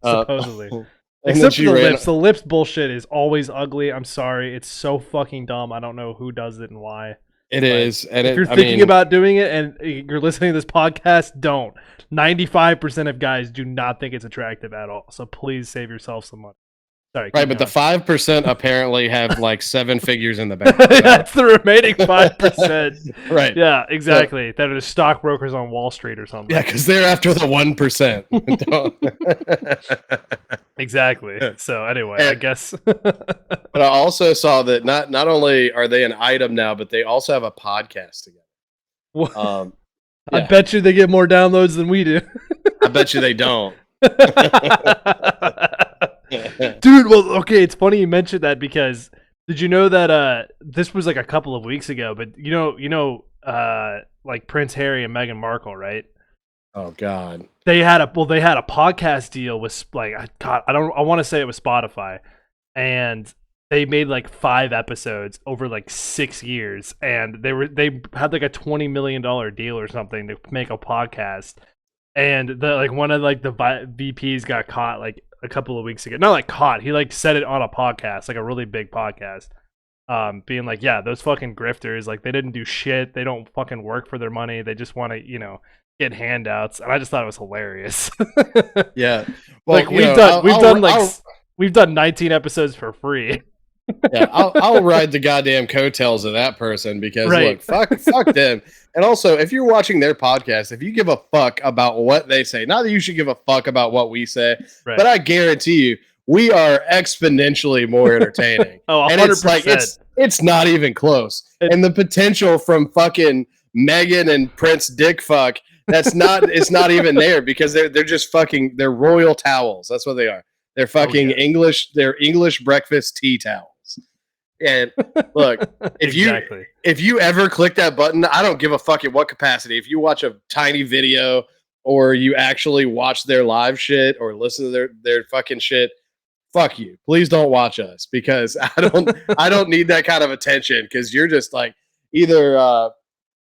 Supposedly. and then Except for she the ran. lips. The lips bullshit is always ugly. I'm sorry. It's so fucking dumb. I don't know who does it and why. It is, and If you're thinking about doing it and you're listening to this podcast, don't. 95% of guys do not think it's attractive at all. So please save yourself some money. Sorry. Right, but going. the 5% apparently have like 7 figures in the bank. That's the remaining 5%. Right. Yeah, exactly. That are stockbrokers on Wall Street or something. Yeah, because they're after the 1%. Exactly. So anyway, I guess. But I also saw that not only are they an item now, but they also have a podcast together. Yeah. I bet you they get more downloads than we do. I bet you they don't. Dude, well, okay, it's funny you mentioned that because did you know that this was like a couple of weeks ago, but you know like Prince Harry and Meghan Markle, right? Oh God. They had a podcast deal with like I want to say it was Spotify, and they made like 5 episodes over like 6 years, and they had like a $20 million deal or something to make a podcast, and the like one of like the VPs got caught like a couple of weeks ago. Not like caught, he like said it on a podcast, like a really big podcast, being like, yeah, those fucking grifters, like they didn't do shit, they don't fucking work for their money, they just want to get handouts. And I just thought it was hilarious. Yeah, well, like we've done 19 episodes for free. Yeah, I'll ride the goddamn coattails of that person because look, fuck them. And also, if you're watching their podcast, if you give a fuck about what they say, not that you should give a fuck about what we say, but I guarantee you, we are exponentially more entertaining. Oh, 100%. And it's like it's not even close. And the potential from fucking Meghan and Prince Dick fuck, it's not even there because they're just fucking, they're royal towels. That's what they are. They're fucking English. They're English breakfast tea towels. And look, if you ever click that button, I don't give a fuck in what capacity. If you watch a tiny video or you actually watch their live shit or listen to their fucking shit, fuck you. Please don't watch us because I don't need that kind of attention because you're just like either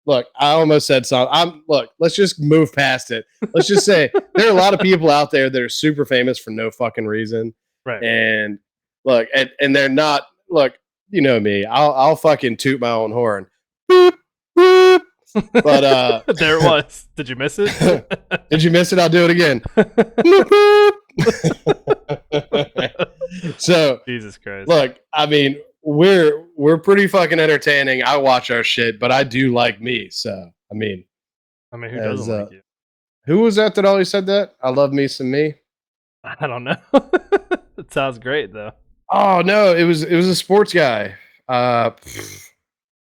look, I almost said something. Let's just move past it. Let's just say there are a lot of people out there that are super famous for no fucking reason. Right. And look, and they're not, look, you know me. I'll fucking toot my own horn. Boop, boop. But there it was. Did you miss it? Did you miss it? I'll do it again. So Jesus Christ. Look, I mean, we're pretty fucking entertaining. I watch our shit, but I do like me. So I mean, who doesn't like you? Who was that always said that? I love me some me. I don't know. It sounds great though. Oh no, it was a sports guy.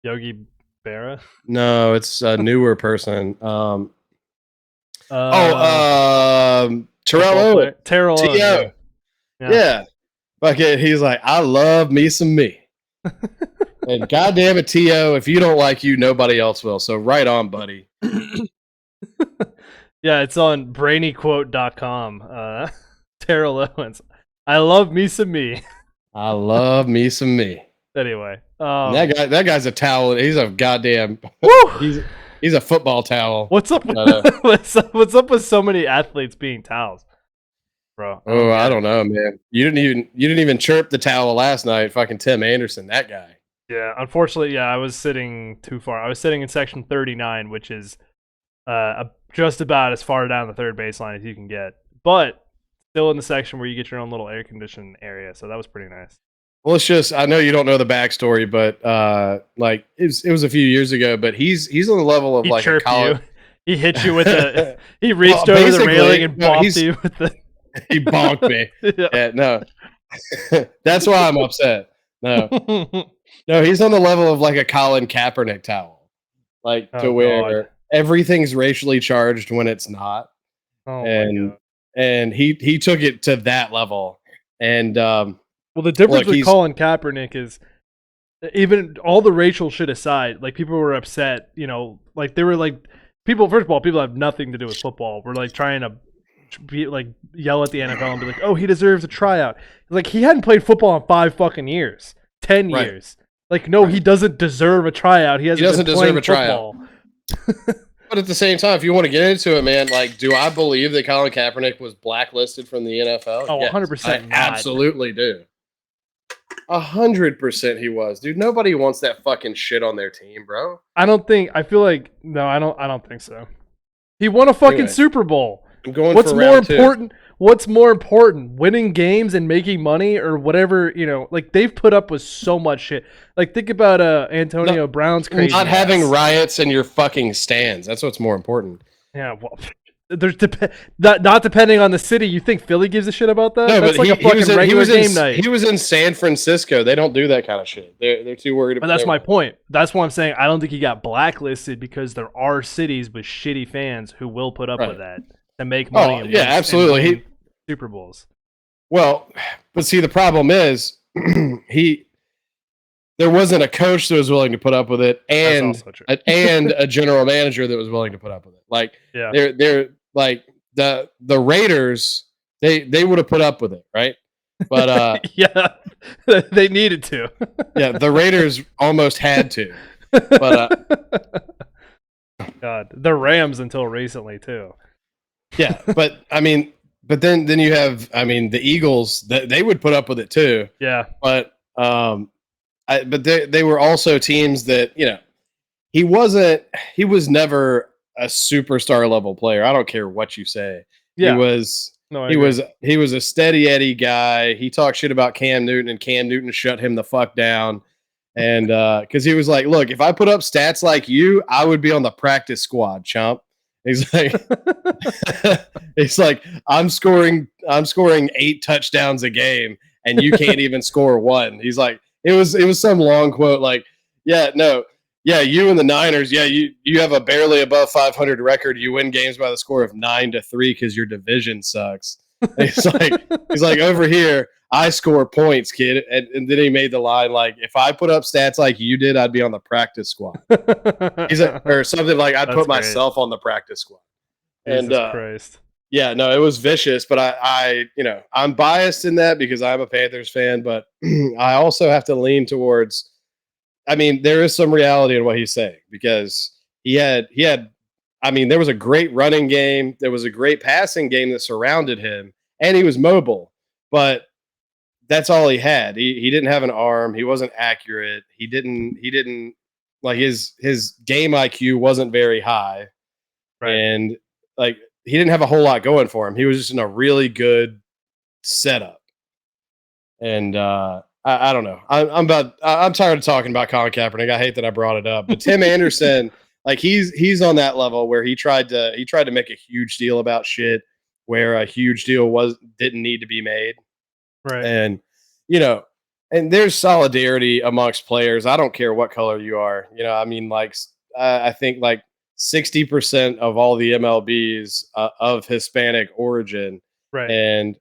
Yogi Berra? No, it's a newer person. Terrell Owens. Terrell Owens. Yeah. Okay, he's like, I love me some me. And goddamn it, T.O., if you don't like you, nobody else will. So right on, buddy. Yeah, it's on brainyquote.com. Terrell Owens. I love me some me. I love me some me. Anyway. That guy's a towel. He's a goddamn he's a football towel. What's up what's up with so many athletes being towels? Bro. Oh, I don't know, man. You didn't even chirp the towel last night. Fucking Tim Anderson, that guy. Yeah, unfortunately, I was sitting too far. I was sitting in section 39, which is just about as far down the third baseline as you can get, but still in the section where you get your own little air conditioned area. So that was pretty nice. Well, it's just, I know you don't know the backstory, but like it was a few years ago, but he's on the level of like a college. He hit you with the. He reached over the railing and bonked you with the. He bonked me. Yeah, no. That's why I'm upset. No, he's on the level of like a Colin Kaepernick towel, like where everything's racially charged when it's not. Oh and he took it to that level, and well, the difference with Colin Kaepernick is even all the racial shit aside, like people were upset, like they were like people. First of all, people have nothing to do with football. We're like trying to like yell at the NFL and be like, "Oh, he deserves a tryout." Like he hadn't played football in 5 fucking years, 10 Right. years. Like no, he doesn't deserve a tryout. He doesn't deserve a football. tryout. But at the same time, if you want to get into it, man, like, do I believe that Colin Kaepernick was blacklisted from the NFL? Oh, yes, 100%. I absolutely do. 100% he was, dude. Nobody wants that fucking shit on their team, bro. I don't think. I feel like no. I don't think so. He won a fucking Super Bowl. I'm going. What's for more round important? Two. What's more important? Winning games and making money, or whatever? Like they've put up with so much shit. Like think about Antonio Brown's crazy. Not having riots in your fucking stands. That's what's more important. Yeah, well, there's not depending on the city. You think Philly gives a shit about that? No, that's but like a fucking regular game night. He was in San Francisco. They don't do that kind of shit. They're too worried about. But that's my point. That's why I'm saying I don't think he got blacklisted because there are cities with shitty fans who will put up with that to make money. Oh, yeah, absolutely. And Super Bowls. Well, but see, the problem is there wasn't a coach that was willing to put up with it, and a general manager that was willing to put up with it. Like, they're like the Raiders, they would have put up with it, right? But yeah, they needed to. Yeah, the Raiders almost had to. But God, the Rams until recently too. Yeah, but I mean, but then you have, I mean, the Eagles. They would put up with it too. Yeah, but but they were also teams that, he was never a superstar level player. I don't care what you say. Yeah. He was a steady Eddie guy. He talked shit about Cam Newton, and Cam Newton shut him the fuck down. And because he was like, look, if I put up stats like you, I would be on the practice squad, chump. He's like, I'm scoring 8 touchdowns a game, and you can't even score 1. He's like, it was some long quote like, you and the Niners, you have a barely above 500 record. You win games by the score of 9-3 because your division sucks. He's like, over here, I score points, kid. And then he made the line like, if I put up stats like you did, I'd be on the practice squad. He's like, or something like, I'd put myself on the practice squad. Jesus Christ. Yeah, no, it was vicious, but I'm biased in that because I'm a Panthers fan, but I also have to lean towards, I mean, there is some reality in what he's saying because he had, I mean, there was a great running game. There was a great passing game that surrounded him, and he was mobile, but that's all he had. He didn't have an arm. He wasn't accurate. He didn't like his game IQ wasn't very high. Right. And like, he didn't have a whole lot going for him. He was just in a really good setup. And I don't know. I'm tired of talking about Colin Kaepernick. I hate that I brought it up. But Tim Anderson, like he's on that level where he tried to make a huge deal about shit where a huge deal didn't need to be made. Right. And and there's solidarity amongst players. I don't care what color you are. I mean, like I think like 60% of all the MLBs of Hispanic origin. Right. And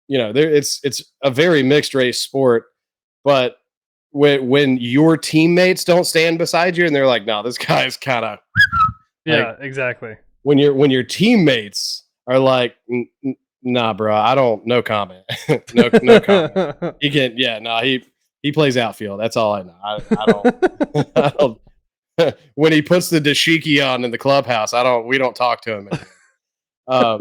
it's a very mixed race sport, but when your teammates don't stand beside you and they're like, no, this guy's kind of exactly. When your teammates are like, nah, bro, I don't, no comment. no comment. He plays outfield. That's all I know. I don't when he puts the dashiki on in the clubhouse, we don't talk to him anymore.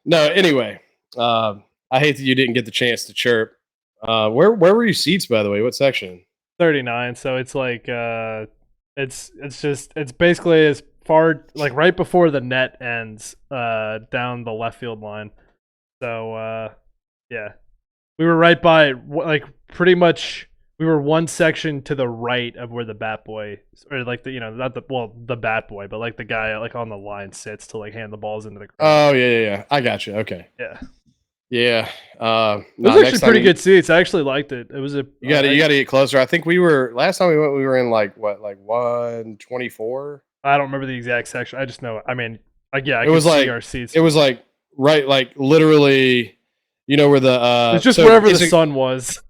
No, anyway, I hate that you didn't get the chance to chirp. Where were your seats, by the way? What section? 39. So it's like it's basically as far like right before the net ends down the left field line. So we were right by like pretty much. We were one section to the right of where the bat boy, or like the bat boy, but like the guy like on the line sits to like hand the balls into the crowd. Oh yeah. I got you. Okay. Yeah. It was actually pretty good seats. I actually liked it. It was you got to get closer. I think last time we went, we were in like 124. I don't remember the exact section. I just know. I mean, I could see our seats. It was like right, like literally, where the it's just wherever the sun was.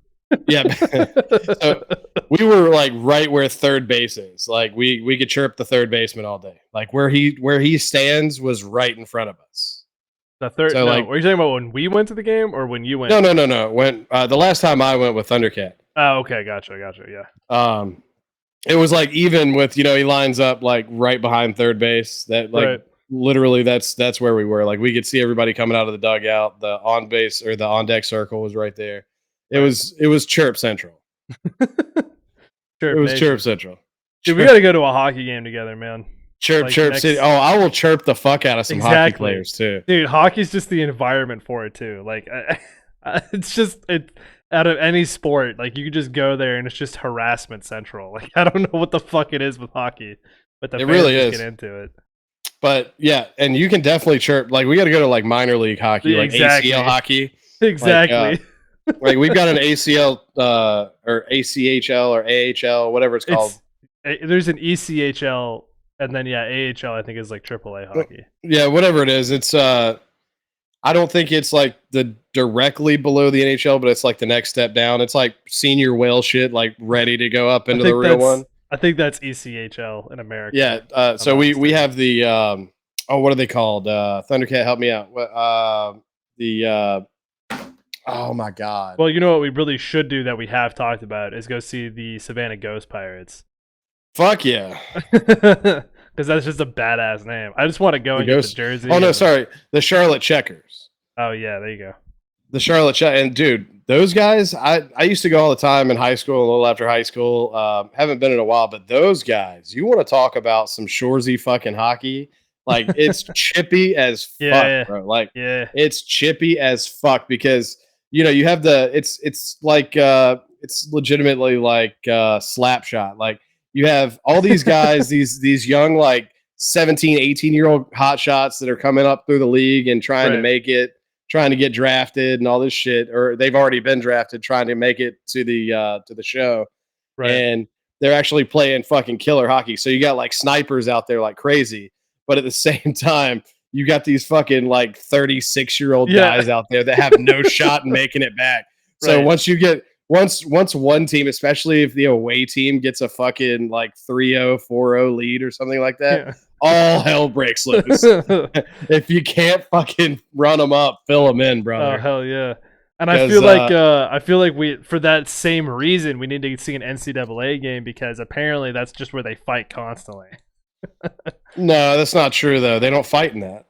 Yeah. So we were like right where third base is. Like we could chirp the third baseman all day. Like where he stands was right in front of us. The third? So No, like are you talking about when we went to the game or when you went? no. When the last time I went with Thundercat, Oh, okay, gotcha. Yeah. um, it was like even with he lines up like right behind third base. That like Right. literally that's where we were. Like we could see everybody coming out of the dugout. The on base or the on deck circle was right there. Right. It was chirp central. It Chirp was chirp Nation. central. Dude, we Chirp got to go to a hockey game together, man. Like chirp city. next. Oh, I will chirp the fuck out of some hockey Exactly. players too. Dude, hockey's just the environment for it too. Like it's just it out of any sport, like you could just go there and it's just harassment central. Like I don't know what the fuck it is with hockey, but the It fans really just is. get into it. But yeah, and you can definitely chirp. Like we got to go to like minor league hockey, like Exactly. ACL hockey. Exactly. Like we've got an ACL or ACHL or AHL, whatever it's called. There's an ECHL and then yeah, AHL I think is like AAA hockey. Yeah, whatever it is. It's I don't think it's like the directly below the NHL, but it's like the next step down. It's like senior whale shit, like ready to go up into the real one. I think that's ECHL in America. Yeah. So we have the what are they called? Thundercat, help me out. The oh my god. Well, you know what we really should do that we have talked about is go see the Savannah Ghost Pirates. Fuck yeah. Because that's just a badass name. I just want to go and get the jersey. Oh no, sorry, the Charlotte Checkers. Oh yeah, there you go. The Charlotte Checkers, and dude, those guys. I used to go all the time in high school, a little after high school. Haven't been in a while, but those guys, you want to talk about some shoresy fucking hockey? Like it's chippy as fuck, bro. Like it's chippy as fuck because you have it's like it's legitimately like slap shot. Like you have all these guys, these young like 17, 18-year-old hot shots that are coming up through the league and trying to make it, trying to get drafted and all this shit, or they've already been drafted trying to make it to the show. Right. And they're actually playing fucking killer hockey. So you got like snipers out there like crazy, but at the same time, you got these fucking like 36-year-old guys out there that have no shot in making it back. So once you get once one team, especially if the away team gets a fucking like 3-0, 4-0 lead or something like that, all hell breaks loose. If you can't fucking run them up, fill them in, brother. Oh hell yeah. And I feel like we, for that same reason, we need to see an NCAA game because apparently that's just where they fight constantly. No, that's not true though. They don't fight in that.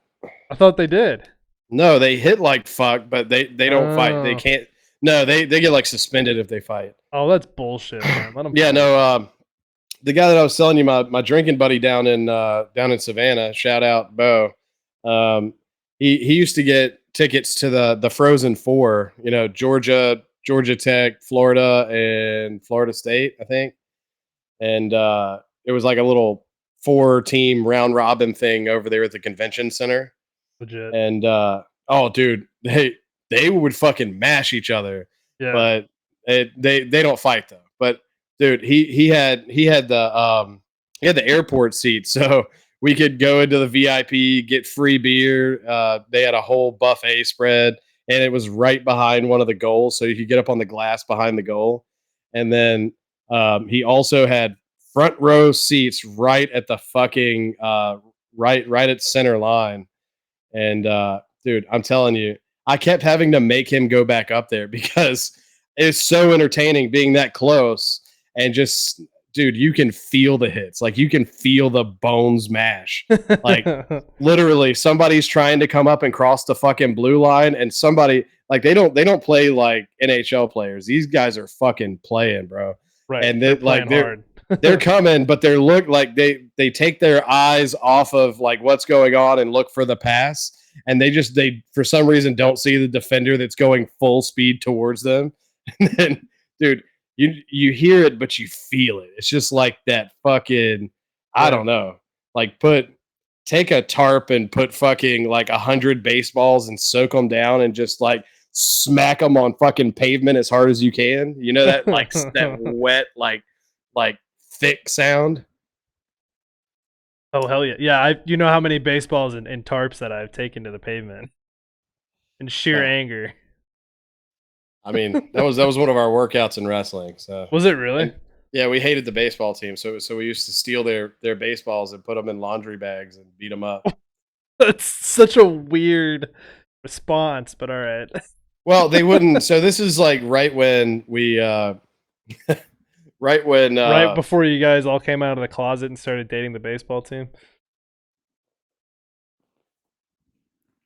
I thought they did. No, they hit like fuck, but they don't fight. They can't. No, they get like suspended if they fight. Oh, that's bullshit, man. Let them yeah, no. The guy that I was telling you, my drinking buddy down in Savannah, shout out Bo. He used to get tickets to the Frozen Four. Georgia Tech, Florida, and Florida State, I think. And it was like a little 4-team round robin thing over there at the convention center. Legit. And oh, dude, they would fucking mash each other. Yeah. But they don't fight though. But dude, he had the airport seat, so we could go into the VIP, get free beer. They had a whole buffet spread, and it was right behind one of the goals, so you could get up on the glass behind the goal. And then he also had front row seats right at the fucking right at center line. And dude, I'm telling you, I kept having to make him go back up there because it's so entertaining being that close and just, dude, you can feel the hits. Like you can feel the bones mash. Like literally somebody's trying to come up and cross the fucking blue line and somebody like they don't play like NHL players. These guys are fucking playing, bro. Right. And they're coming, but they're they take their eyes off of like what's going on and look for the pass. And they for some reason don't see the defender that's going full speed towards them. And then, dude, you hear it, but you feel it. It's just like that fucking, I don't know, like take a tarp and put fucking like 100 baseballs and soak them down and just like smack them on fucking pavement as hard as you can. You know that like that wet like thick sound. Oh hell yeah! Yeah, you know how many baseballs and tarps that I've taken to the pavement in sheer anger. I mean, that was one of our workouts in wrestling. So Was it really? and yeah, we hated the baseball team, so we used to steal their baseballs and put them in laundry bags and beat them up. That's such a weird response, but all right. Well, they wouldn't. So this is like right when we, right when, Right before you guys all came out of the closet and started dating the baseball team.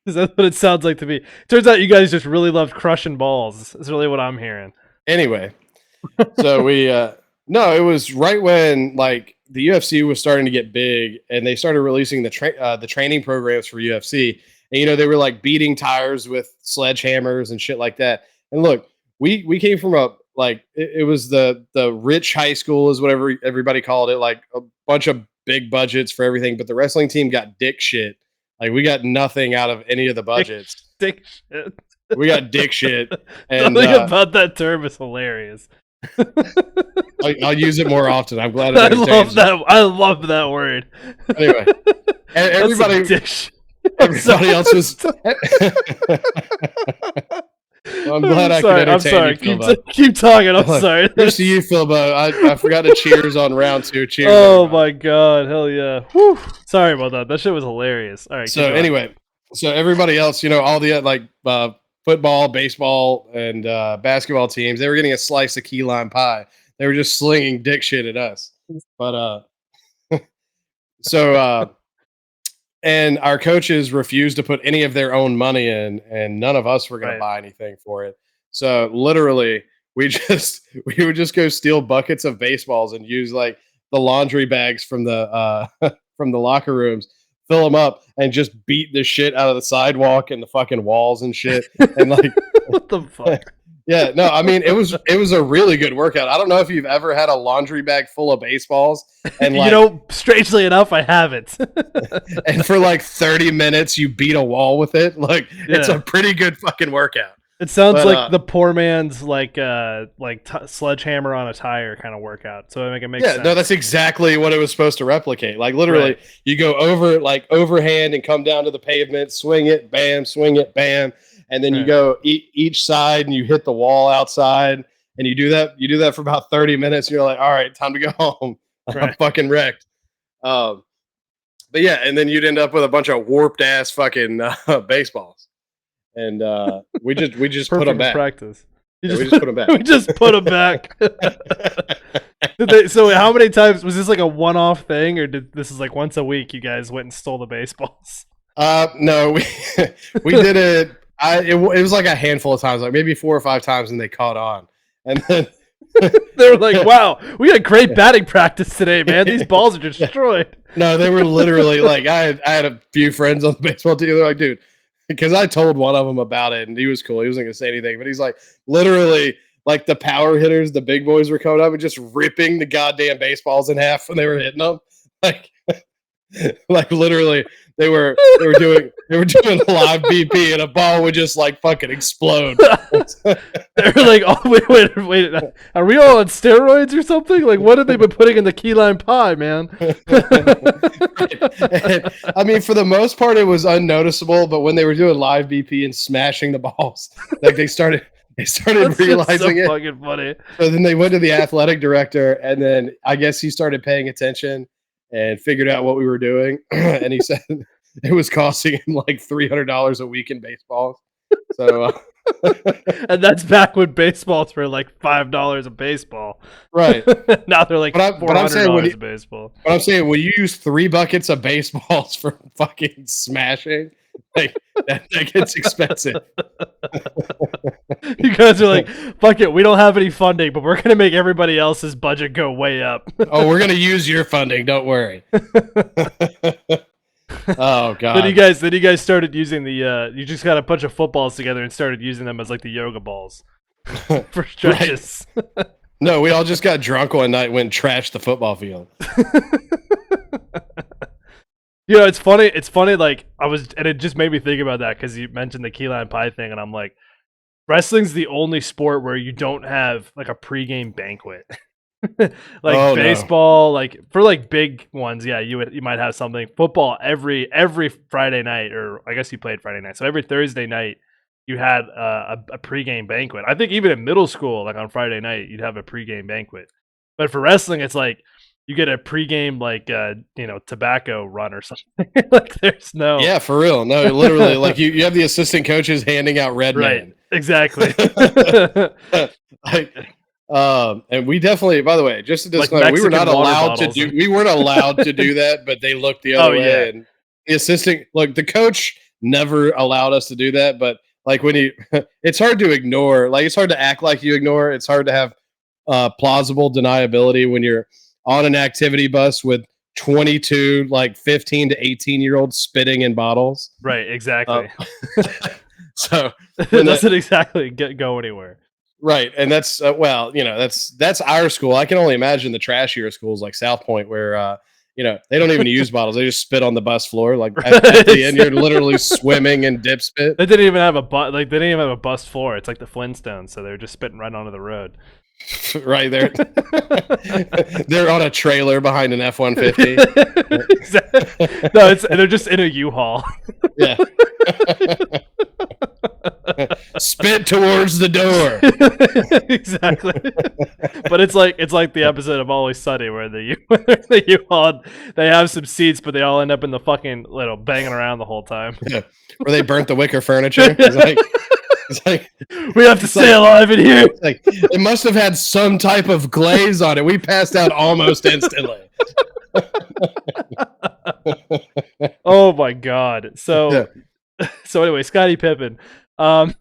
Because that's what it sounds like to me. Turns out you guys just really loved crushing balls. That's really what I'm hearing. anyway. So we, no, it was right when like the UFC was starting to get big, and they started releasing the training programs for UFC. And they were like beating tires with sledgehammers and shit like that. And look, we came from a like it was the rich high school is whatever everybody called it, like a bunch of big budgets for everything, but the wrestling team got dick shit. Like we got nothing out of any of the budgets. Dick shit. We got dick shit. And something about that term is hilarious. I'll use it more often. I'm glad. I love that. I love that word. Anyway, everybody else was. Well, I'm glad I could entertain you, keep talking. I'm sorry. Here's to you, Philbo. I forgot to cheers on round 2. Cheers. Oh my god, hell yeah. Whew. Sorry about that. That shit was hilarious. All right. So anyway, so everybody else, all the like football, baseball, and basketball teams, they were getting a slice of key lime pie. They were just slinging dick shit at us. But and our coaches refused to put any of their own money in, and none of us were going to buy anything for it. So literally, we would just go steal buckets of baseballs and use like the laundry bags from the from the locker rooms, fill them up, and just beat the shit out of the sidewalk and the fucking walls and shit. And like, what the fuck? Yeah, no, I mean it was a really good workout. I don't know if you've ever had a laundry bag full of baseballs, and like, strangely enough, I haven't. And for like 30 minutes, you beat a wall with it. Like, it's a pretty good fucking workout. It sounds like the poor man's sledgehammer on a tire kind of workout. So it makes sense. No, that's exactly what it was supposed to replicate. Like literally, you go over like overhand and come down to the pavement, swing it, bam, and then you go each side and you hit the wall outside, and you do that for about 30 minutes. And you're like, all right, time to go home. I'm fucking wrecked. But yeah, and then you'd end up with a bunch of warped ass fucking baseballs. And we just put them back. Practice. We just put them back. We just put them back. So how many times was this like a one-off thing, or this is like once a week you guys went and stole the baseballs? No, we did it. It was like a handful of times, like maybe 4 or 5 times, and they caught on. And then they were like, "Wow, we had great batting practice today, man. These balls are destroyed." No, they were literally like, I had a few friends on the baseball team. They're like, dude, because I told one of them about it, and he was cool. He wasn't gonna say anything, but he's like, literally, like the power hitters, the big boys were coming up and just ripping the goddamn baseballs in half when they were hitting them, like literally. They were doing live BP, and a ball would just like fucking explode. They're like, oh wait, are we all on steroids or something? Like, what have they been putting in the key lime pie, man? I mean, for the most part, it was unnoticeable, but when they were doing live BP and smashing the balls, like they started realizing it. Fucking funny. So then they went to the athletic director, and then I guess he started paying attention and figured out what we were doing. And he said it was costing him like $300 a week in baseballs. So, and that's back when baseballs were like $5 a baseball. Right. Now they're like $400 a baseball. But I'm saying, when you use 3 buckets of baseballs for fucking smashing, like that gets expensive. You guys are like, fuck it, we don't have any funding, but we're gonna make everybody else's budget go way up. Oh, we're gonna use your funding, don't worry. Oh god. Then you guys started using the you just got a bunch of footballs together and started using them as like the yoga balls for stretches. No, we all just got drunk one night and went and trashed the football field. It's funny. It's funny. Like and it just made me think about that because you mentioned the key lime pie thing, and I'm like, wrestling's the only sport where you don't have like a pregame banquet. Like baseball, like for like big ones, yeah, you might have something. Football every Friday night, or I guess you played Friday night, so every Thursday night you had a pregame banquet. I think even in middle school, like on Friday night, you'd have a pregame banquet. But for wrestling, it's like you get a pregame like tobacco run or something. Like there's no Yeah, for real. No, literally, like you have the assistant coaches handing out Red right, Man. exactly. Like, and we definitely, by the way, just to Like disclaimer, we were not Mexican water allowed to bottles. do. We weren't allowed to do that, but they looked the Oh other yeah, way, and the assistant, look, the coach never allowed us to do that. But like when you, it's hard to ignore. Like it's hard to act like you ignore. It's hard to have plausible deniability when you're on an activity bus with 22 like 15 to 18-year-olds spitting in bottles. right, exactly. So It doesn't exactly go anywhere. right, and that's that's our school. I can only imagine the trashier schools like South Point where they don't even use bottles. They just spit on the bus floor. Like at the end, you're literally swimming in dip spit. They didn't even have they didn't even have a bus floor. It's like the Flintstones, so they're just spitting right onto the road. Right there. They're on a trailer behind an F-150. Exactly. No, they're just in a U-Haul. Yeah. Spit towards the door. Exactly. But it's like the episode of Always Sunny where the U-Haul, they have some seats, but they all end up in the fucking banging around the whole time. Yeah. Where they burnt the wicker furniture. It's like we have to stay alive in here. Like it must have had some type of glaze on it. We passed out almost instantly. Oh my god. So anyway, Scottie Pippen. That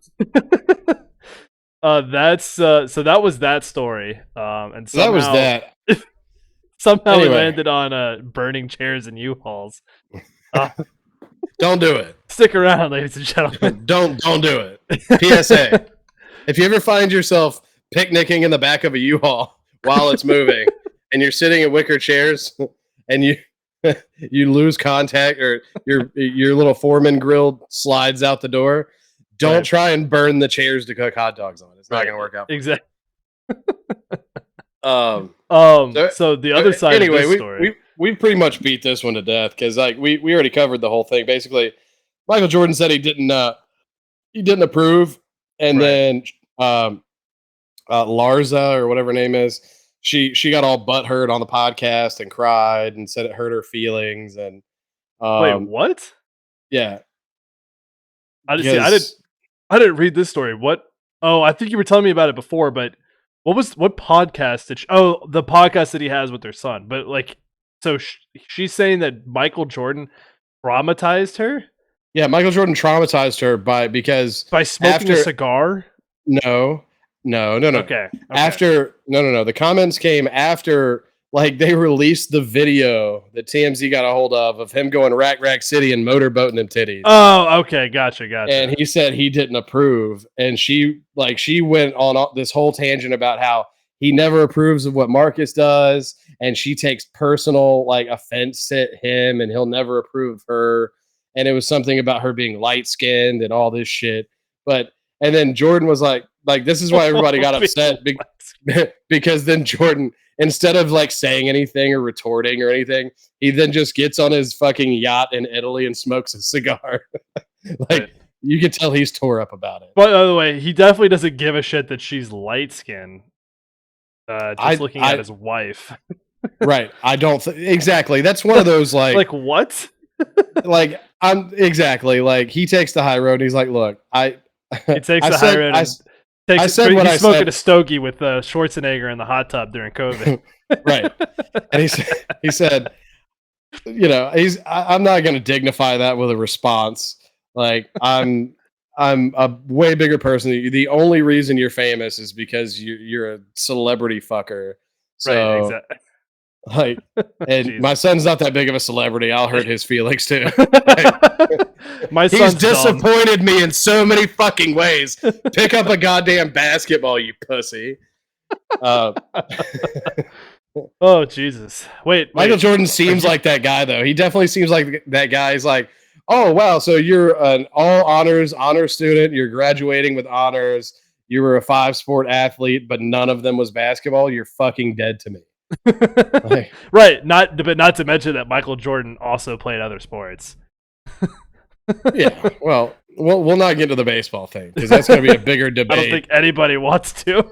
was that story. And somehow, that was that. Somehow anyway. It landed on burning chairs and U-Hauls. Don't do it. Stick around, ladies and gentlemen. Don't do it. PSA. If you ever find yourself picnicking in the back of a U-Haul while it's moving and you're sitting in wicker chairs and you lose contact or your little Foreman grill slides out the door, don't try and burn the chairs to cook hot dogs on. It's not going to work out. Exactly. So the other side of this story. We pretty much beat this one to death because like we already covered the whole thing. Basically, Michael Jordan said he didn't approve, and then Larsa or whatever her name is, she got all butthurt on the podcast and cried and said it hurt her feelings. And wait, what? Yeah, I didn't read this story. What? Oh, I think you were telling me about it before, but what podcast did the podcast that he has with their son? But like. So she's saying that Michael Jordan traumatized her? Yeah, Michael Jordan traumatized her by smoking a cigar? No. Okay. After no. The comments came after like they released the video that TMZ got a hold of him going rack city and motorboating them titties. Oh, okay, gotcha. And he said he didn't approve, and she went on this whole tangent about how he never approves of what Marcus does, and she takes personal like offense to him, and he'll never approve of her. And it was something about her being light skinned and all this shit. And then Jordan was like this is why everybody got upset because then Jordan, instead of like saying anything or retorting or anything, he then just gets on his fucking yacht in Italy and smokes a cigar. You can tell he's tore up about it. But by the way, he definitely doesn't give a shit that she's light skinned. Looking at his wife. Right. I don't exactly. That's one of those like like what? Like I'm exactly like he takes the high road and he's like, look, he takes the high road. I said what I said. He's smoking a stogie with Schwarzenegger in the hot tub during COVID. Right. And he said, I'm not going to dignify that with a response. Like I'm a way bigger person. The only reason you're famous is because you're a celebrity fucker. So, right, exactly. Like, and my son's not that big of a celebrity. I'll hurt his feelings too. My son's he's disappointed me in so many fucking ways. Pick up a goddamn basketball, you pussy. Oh Jesus! Wait, Michael Jordan seems like that guy though. He definitely seems like that guy. He's like, oh wow, so you're an all honor student. You're graduating with honors. You were a 5-sport athlete, but none of them was basketball. You're fucking dead to me. Right, not to mention that Michael Jordan also played other sports. Yeah, well, we'll not get to the baseball thing because that's going to be a bigger debate. I don't think anybody wants to.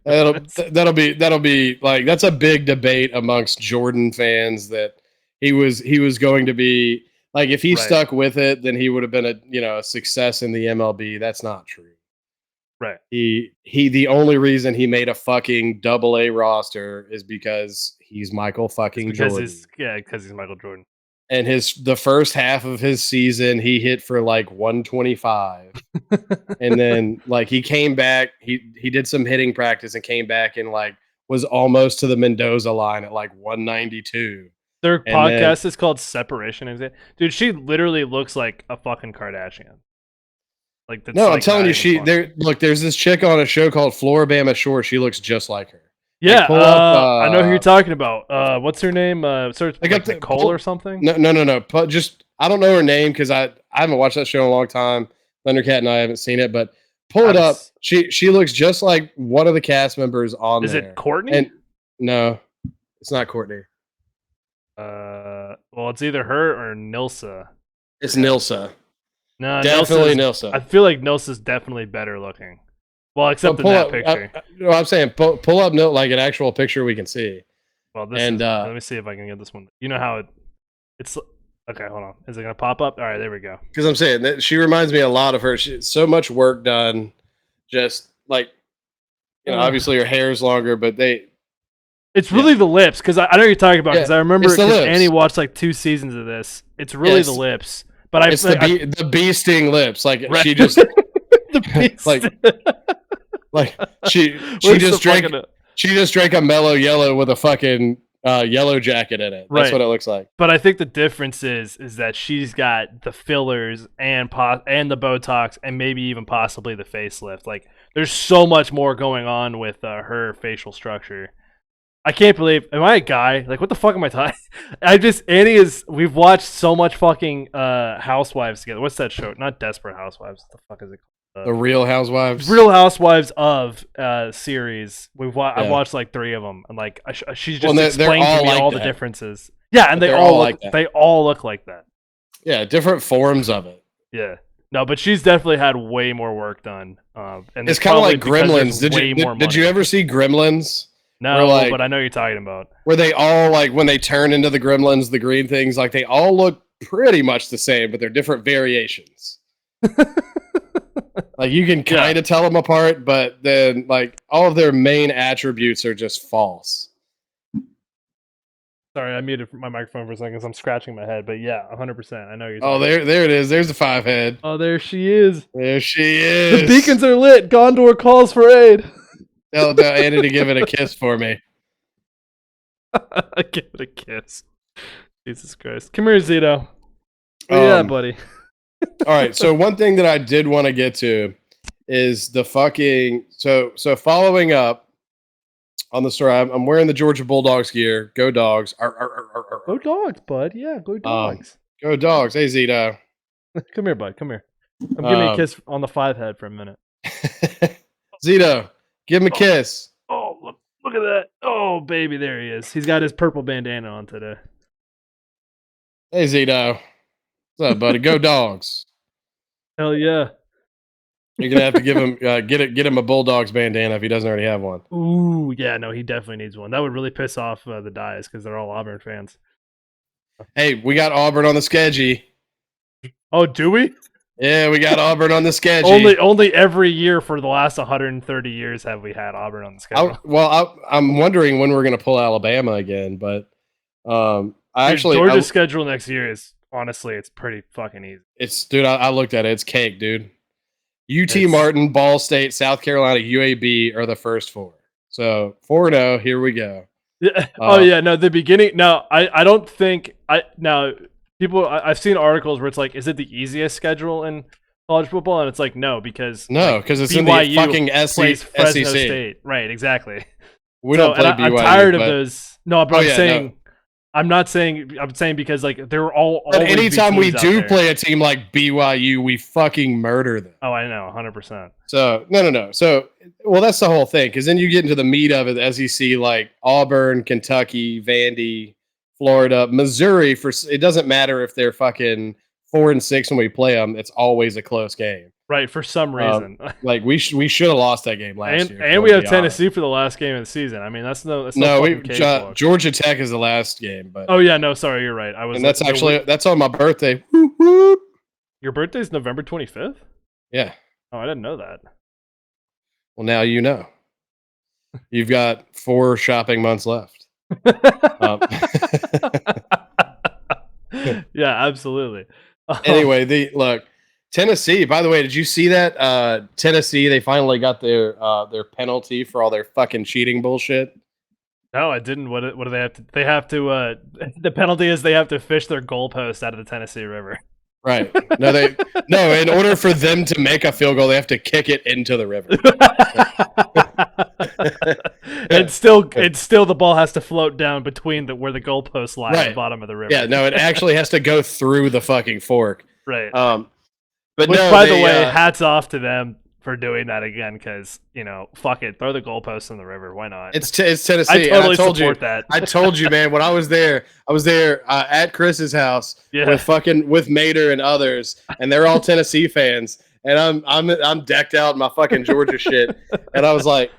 That'll be like that's a big debate amongst Jordan fans that he was going to be like if he stuck with it, then he would have been a success in the MLB. That's not true. Right. He the only reason he made a fucking AA roster is because he's Michael fucking Jordan. Because he's Michael Jordan. And the first half of his season, he hit for like 125. And then like he came back, he did some hitting practice and came back and like was almost to the Mendoza line at like 192. Their podcast is called Separation. Is it? Dude, she literally looks like a fucking Kardashian. Like no, I'm telling you, there's this chick on a show called Floribama Shore. She looks just like her. Yeah, like I know who you're talking about. What's her name? Starts like Nicole or something. No. Just I don't know her name because I haven't watched that show in a long time. Thundercat and I haven't seen it, but pull it up. She looks just like one of the cast members on there. Is it Courtney? And no, it's not Courtney. Well, it's either her or Nilsa. It's Nilsa. No, definitely Nilsa. I feel like Nilsa's definitely better looking. Well, except in that picture. I'm saying pull up like an actual picture we can see. Well, let me see if I can get this one. You know how it's okay. Hold on. Is it gonna pop up? All right, there we go. Because I'm saying that she reminds me a lot of her. So much work done. Just like obviously her hair's longer, but it's really the lips because I know you're talking about because I remember Annie watched like 2 seasons of this. It's really the lips, but it's the bee sting lips. Like she just the bee like she just drank a mellow yellow with a fucking yellow jacket in it. That's what it looks like. But I think the difference is that she's got the fillers and the Botox and maybe even possibly the facelift. Like there's so much more going on with her facial structure. I can't believe. Am I a guy? Like what the fuck am I talking? We've watched so much fucking Housewives together. What's that show? Not Desperate Housewives. What the fuck is it called? The Real Housewives. Real Housewives of series. I've watched like 3 of them, and like she's just explained to me all the differences. Yeah, and they all look like that. Yeah, different forms of it. Yeah, no, but she's definitely had way more work done. And it's kind of like Gremlins. Did you ever see Gremlins? No, but I know you're talking about. Where they all like when they turn into the gremlins, the green things, like they all look pretty much the same, but they're different variations. Like you can kind of tell them apart, but then like all of their main attributes are just false. Sorry, I muted my microphone for a second because I'm scratching my head, but yeah, 100%. I know you're. Oh, there it is. There's the 5 head. Oh, there she is. There she is. The beacons are lit. Gondor calls for aid. Tell Andy to give it a kiss for me. Give it a kiss. Jesus Christ. Come here, Zito. Yeah, buddy. All right. So one thing that I did want to get to is the fucking so following up on the story. I'm wearing the Georgia Bulldogs gear. Go Dogs. Go Dogs, bud. Yeah, go Dogs. Go Dogs. Hey, Zito. Come here, bud. Come here. I'm giving you a kiss on the 5 head for a minute. Zito. Give him a kiss. Oh, look at that. Oh, baby, there he is. He's got his purple bandana on today. Hey, Zito. What's up, buddy? Go Dogs. Hell yeah. You're going to have to give him get him a Bulldogs bandana if he doesn't already have one. Ooh, yeah, no, he definitely needs one. That would really piss off the Dyes because they're all Auburn fans. Hey, we got Auburn on the schedule. Oh, do we? Yeah, we got Auburn on the schedule. Only every year for the last 130 years have we had Auburn on the schedule. I'm wondering when we're going to pull Alabama again, but Georgia's schedule next year is honestly it's pretty fucking easy. I looked at it. It's cake, dude. Martin, Ball State, South Carolina, UAB are the first 4. So 4-0. Here we go. Yeah. The beginning. No, I don't think I've seen articles where it's like, is it the easiest schedule in college football? And it's like, no, because it's BYU in the fucking plays Fresno SEC. State. Right, exactly. We don't play BYU. I'm tired of those. No, but I'm saying because like they're all. But anytime we do play a team like BYU, we fucking murder them. Oh, I know, 100%. So no. So that's the whole thing. Because then you get into the meat of it. The SEC, like Auburn, Kentucky, Vandy, Florida, Missouri. It doesn't matter if they're fucking 4-6 when we play them, it's always a close game. Right, for some reason. Like we should have lost that game last year. And we have Tennessee for the last game of the season. I mean, that's no fucking cakewalk. Georgia Tech is the last game, but oh yeah, no, sorry, you're right. And that's on my birthday. Your birthday's November 25th? Yeah. Oh, I didn't know that. Well, now you know. You've got 4 shopping months left. Yeah, absolutely. Anyway, look, Tennessee. By the way, did you see that? Tennessee, they finally got their penalty for all their fucking cheating bullshit. No, I didn't. What do they have to? They have to. The penalty is they have to fish their goalpost out of the Tennessee River. Right. No, in order for them to make a field goal, they have to kick it into the river. And still the ball has to float down between where the goalposts lie at the bottom of the river. Yeah, no, it actually has to go through the fucking fork. Right. But which, by the way, hats off to them for doing that again, because fuck it, throw the goalposts in the river. Why not? It's Tennessee. I totally support that. I told you, man. When I was there at Chris's house with Mater and others, and they're all Tennessee fans, and I'm decked out in my fucking Georgia shit, and I was like,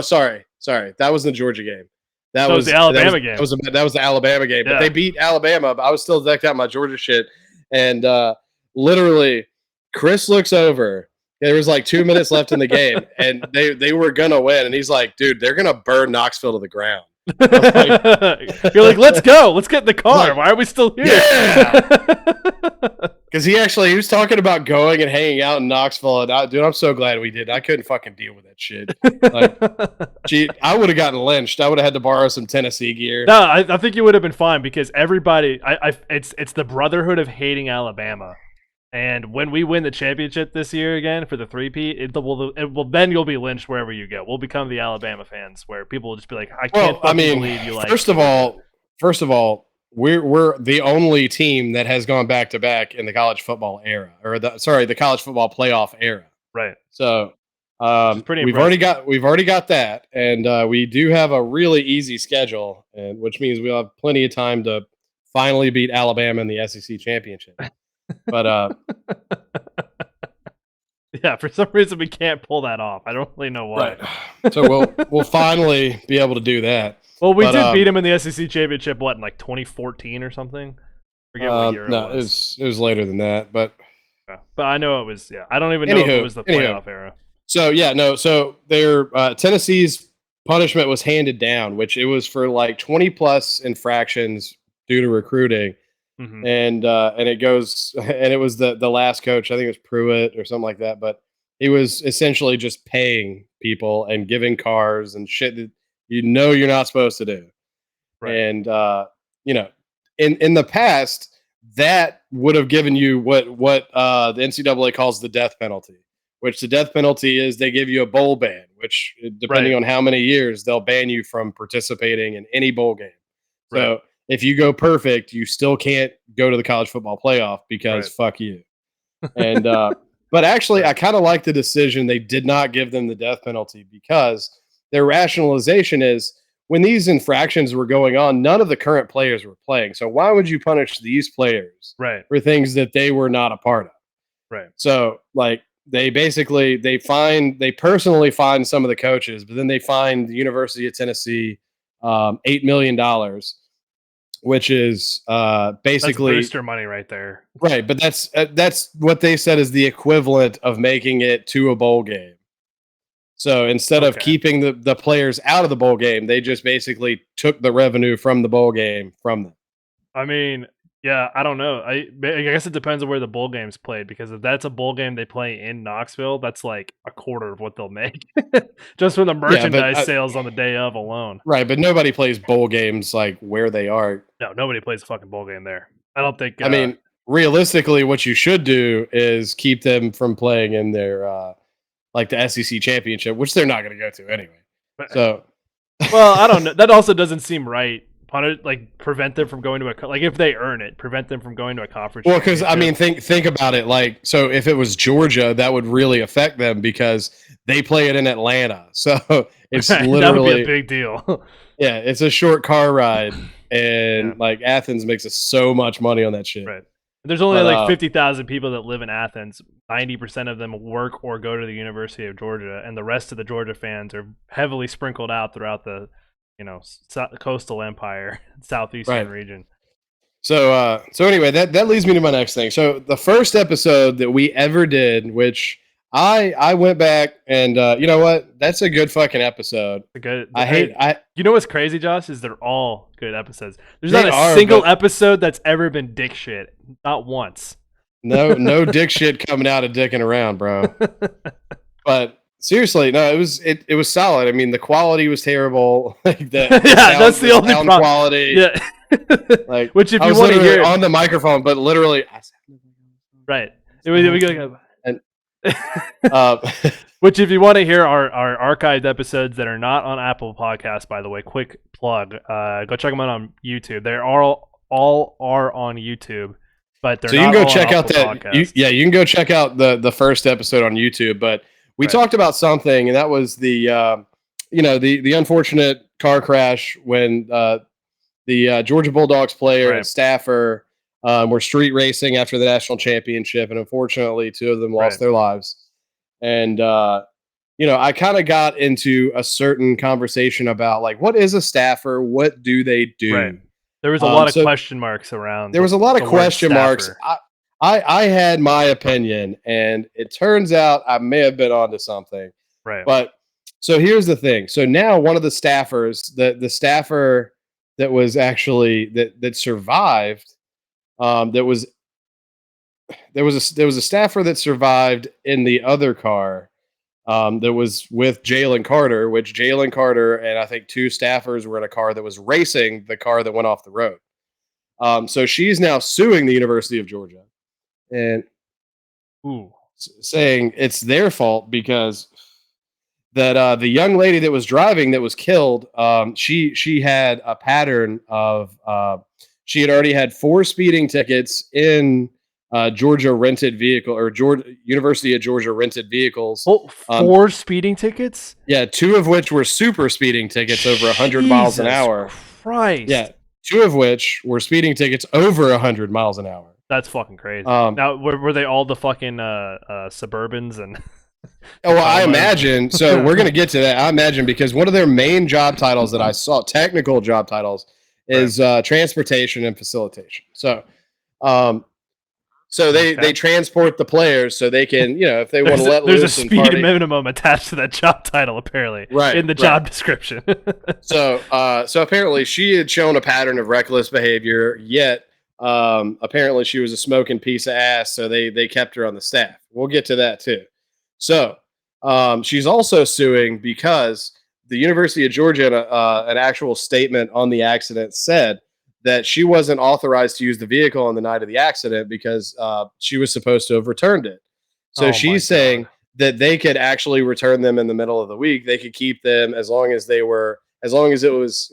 sorry, that was the Georgia game. That was the Alabama game. That was the Alabama game, but they beat Alabama. But I was still decked out in my Georgia shit, and literally, Chris looks over. There was like 2 minutes left in the game, and they were gonna win. And he's like, "Dude, they're gonna burn Knoxville to the ground." You're like, "Let's go, let's get in the car. Like, why are we still here?" Yeah, because he was talking about going and hanging out in Knoxville, and I'm so glad we did. I couldn't fucking deal with that shit. Like, I would have gotten lynched. I would have had to borrow some Tennessee gear. No, I think you would have been fine because everybody, it's the brotherhood of hating Alabama. And when we win the championship this year again for the 3-peat, then you'll be lynched wherever you go. We'll become the Alabama fans, where people will just be like, "I can't believe you like." First of all, we're the only team that has gone back to back in the college football era, or the college football playoff era. Right. So we've already got that, and we do have a really easy schedule, and which means we'll have plenty of time to finally beat Alabama in the SEC championship. But yeah, for some reason we can't pull that off. I don't really know why. Right. So we'll finally be able to do that. Well, we did beat him in the SEC championship. What, in like 2014 or something? Forget what year it was. It was later than that, but I know it was. Yeah, I don't even know if it was the playoff era. So so their Tennessee's punishment was handed down, which it was for like 20 plus infractions due to recruiting. Mm-hmm. And it was the last coach, I think it was Pruitt or something like that, but he was essentially just paying people and giving cars and shit that you're not supposed to do. Right. And in the past, that would have given you what the NCAA calls the death penalty, which the death penalty is they give you a bowl ban, which depending on how many years, they'll ban you from participating in any bowl game. So if you go perfect, you still can't go to the college football playoff because fuck you. And but actually, I kind of like the decision they did not give them the death penalty, because their rationalization is when these infractions were going on, none of the current players were playing. So why would you punish these players for things that they were not a part of? Right. So like they personally fine some of the coaches, but then they fined the University of Tennessee $8 million. Which is basically that's booster money right there, right? But that's what they said is the equivalent of making it to a bowl game. So instead of keeping the players out of the bowl game, they just basically took the revenue from the bowl game from them. I mean, yeah, I don't know. I guess it depends on where the bowl game's played, because if that's a bowl game they play in Knoxville, that's like a quarter of what they'll make just from the merchandise sales on the day of alone. Right, but nobody plays bowl games like where they are. No, nobody plays a fucking bowl game there. I don't think. I mean, realistically, what you should do is keep them from playing in their like the SEC championship, which they're not going to go to anyway. So, well, I don't know. That also doesn't seem right. Prevent them from going to if they earn it, prevent them from going to a conference. Well, because I mean, think about it. Like, so if it was Georgia, that would really affect them because they play it in Atlanta. So it's literally that would be a big deal. Yeah, it's a short car ride, and like Athens makes us so much money on that shit. Right. There's only But like 50,000 people that live in Athens. 90% of them work or go to the University of Georgia, and the rest of the Georgia fans are heavily sprinkled out throughout the, coastal empire, southeastern region. So anyway, that leads me to my next thing. So the first episode that we ever did, which I went back and you know what? That's a good fucking episode. You know what's crazy, Josh? Is they're all good episodes. There's not a single episode that's ever been dick shit. Not once. No dick shit coming out of dicking around, bro. But seriously, no, it was solid. I mean, the quality was terrible. Like that's the only sound quality. Yeah. Like, which if you want to hear on the microphone, but literally, right. Which, if you want to hear our archived episodes that are not on Apple Podcasts, by the way, quick plug, go check them out on YouTube. They all are on YouTube, but they're not. So you can go check out that. You can go check out the first episode on YouTube. But we talked about something, and that was the the unfortunate car crash when the Georgia Bulldogs player and staffer were street racing after the national championship, and unfortunately, two of them lost their lives. And I kind of got into a certain conversation about like, what is a staffer? What do they do? Right. There was a lot of question marks around. There was a lot of question marks. I had my opinion, and it turns out I may have been onto something. Right. But so here's the thing. So now one of the staffers, the staffer that was actually that survived, there was a staffer that survived in the other car that was with Jalen Carter, which Jalen Carter and I think two staffers were in a car that was racing the car that went off the road. So she's now suing the University of Georgia and saying it's their fault because that the young lady that was driving that was killed, she had a pattern of she had already had 4 speeding tickets in Georgia rented vehicle or University of Georgia rented vehicles. Oh, 4 speeding tickets? Yeah, 2 of which were super speeding tickets over 100 miles an hour. Christ. Yeah, 2 of which were speeding tickets over 100 miles an hour. That's fucking crazy. Now, were they all the fucking Suburbans and? Oh, well, I imagine. So we're going to get to that. I imagine because one of their main job titles that I saw, technical job titles, is transportation and facilitation. So, they transport the players so they can, if they want to let loose. There's a speed minimum attached to that job title, apparently, in the job description. So apparently she had shown a pattern of reckless behavior, yet apparently she was a smoking piece of ass, so they kept her on the staff. We'll get to that too. So she's also suing because the University of Georgia, an actual statement on the accident said that she wasn't authorized to use the vehicle on the night of the accident because she was supposed to have returned it. So she's saying that they could actually return them in the middle of the week. They could keep them as long as it was,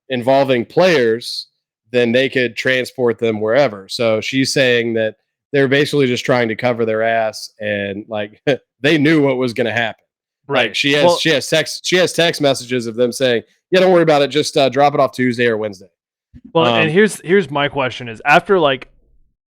involving players, then they could transport them wherever. So she's saying that they're basically just trying to cover their ass, and like they knew what was going to happen. Right. Like she has text messages of them saying, "Yeah, don't worry about it. Just drop it off Tuesday or Wednesday." Well, and here's my question: is after like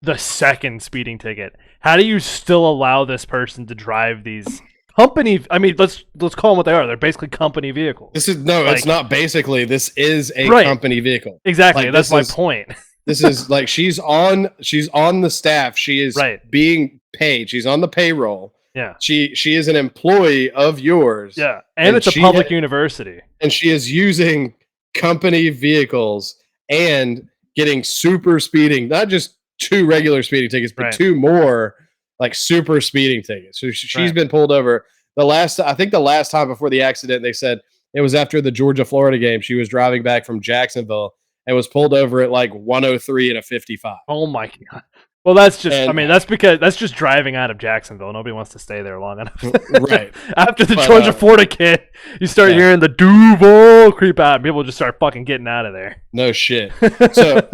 the second speeding ticket, how do you still allow this person to drive these company? I mean, let's call them what they are. They're basically company vehicles. It's not basically. This is a company vehicle. Exactly. Like, that's my point. This is like she's on the staff. She is being paid. She's on the payroll. Yeah. She is an employee of yours. Yeah. And it's a public university. And she is using company vehicles and getting super speeding, not just 2 regular speeding tickets, but 2 more like super speeding tickets. So she's been pulled over. I think the last time before the accident, they said it was after the Georgia-Florida game. She was driving back from Jacksonville and was pulled over at like 103 and a 55. Oh my God. Well, that's just, that's just driving out of Jacksonville. Nobody wants to stay there long enough. Right. After the Georgia-Florida kid, you start hearing the Duval creep out and people just start fucking getting out of there. No shit. So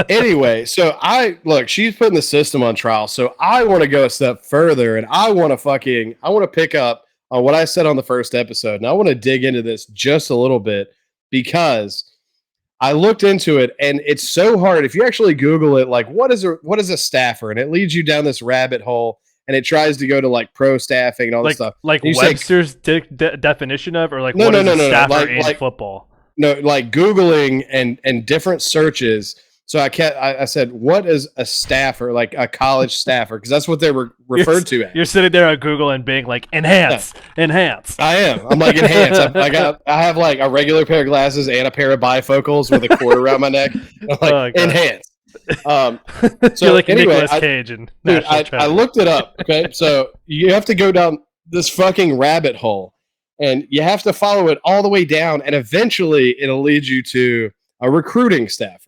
anyway, she's putting the system on trial. So I want to go a step further and I want to pick up on what I said on the first episode. And I want to dig into this just a little bit because I looked into it, and it's so hard. If you actually Google it, like what is a staffer, and it leads you down this rabbit hole, and it tries to go to like pro staffing and all this stuff. Like And you say Webster's definition of, or like no, what no, is no, a no, no, staffer in football? no, like Googling and different searches. So I said, what is a staffer, like a college staffer? Because that's what they were referred to You're as. sitting there at Google and being like, Yeah, enhance. I am. I'm like enhanced. I have like a regular pair of glasses and a pair of bifocals with a cord around my neck. I'm like Oh god. enhanced. Um, You're so like anyway, Nicolas Cage in dude, National I Treasure. looked it up. Okay, so you have to go down this fucking rabbit hole, and you have to follow it all the way down, and eventually it'll lead you to a recruiting staffer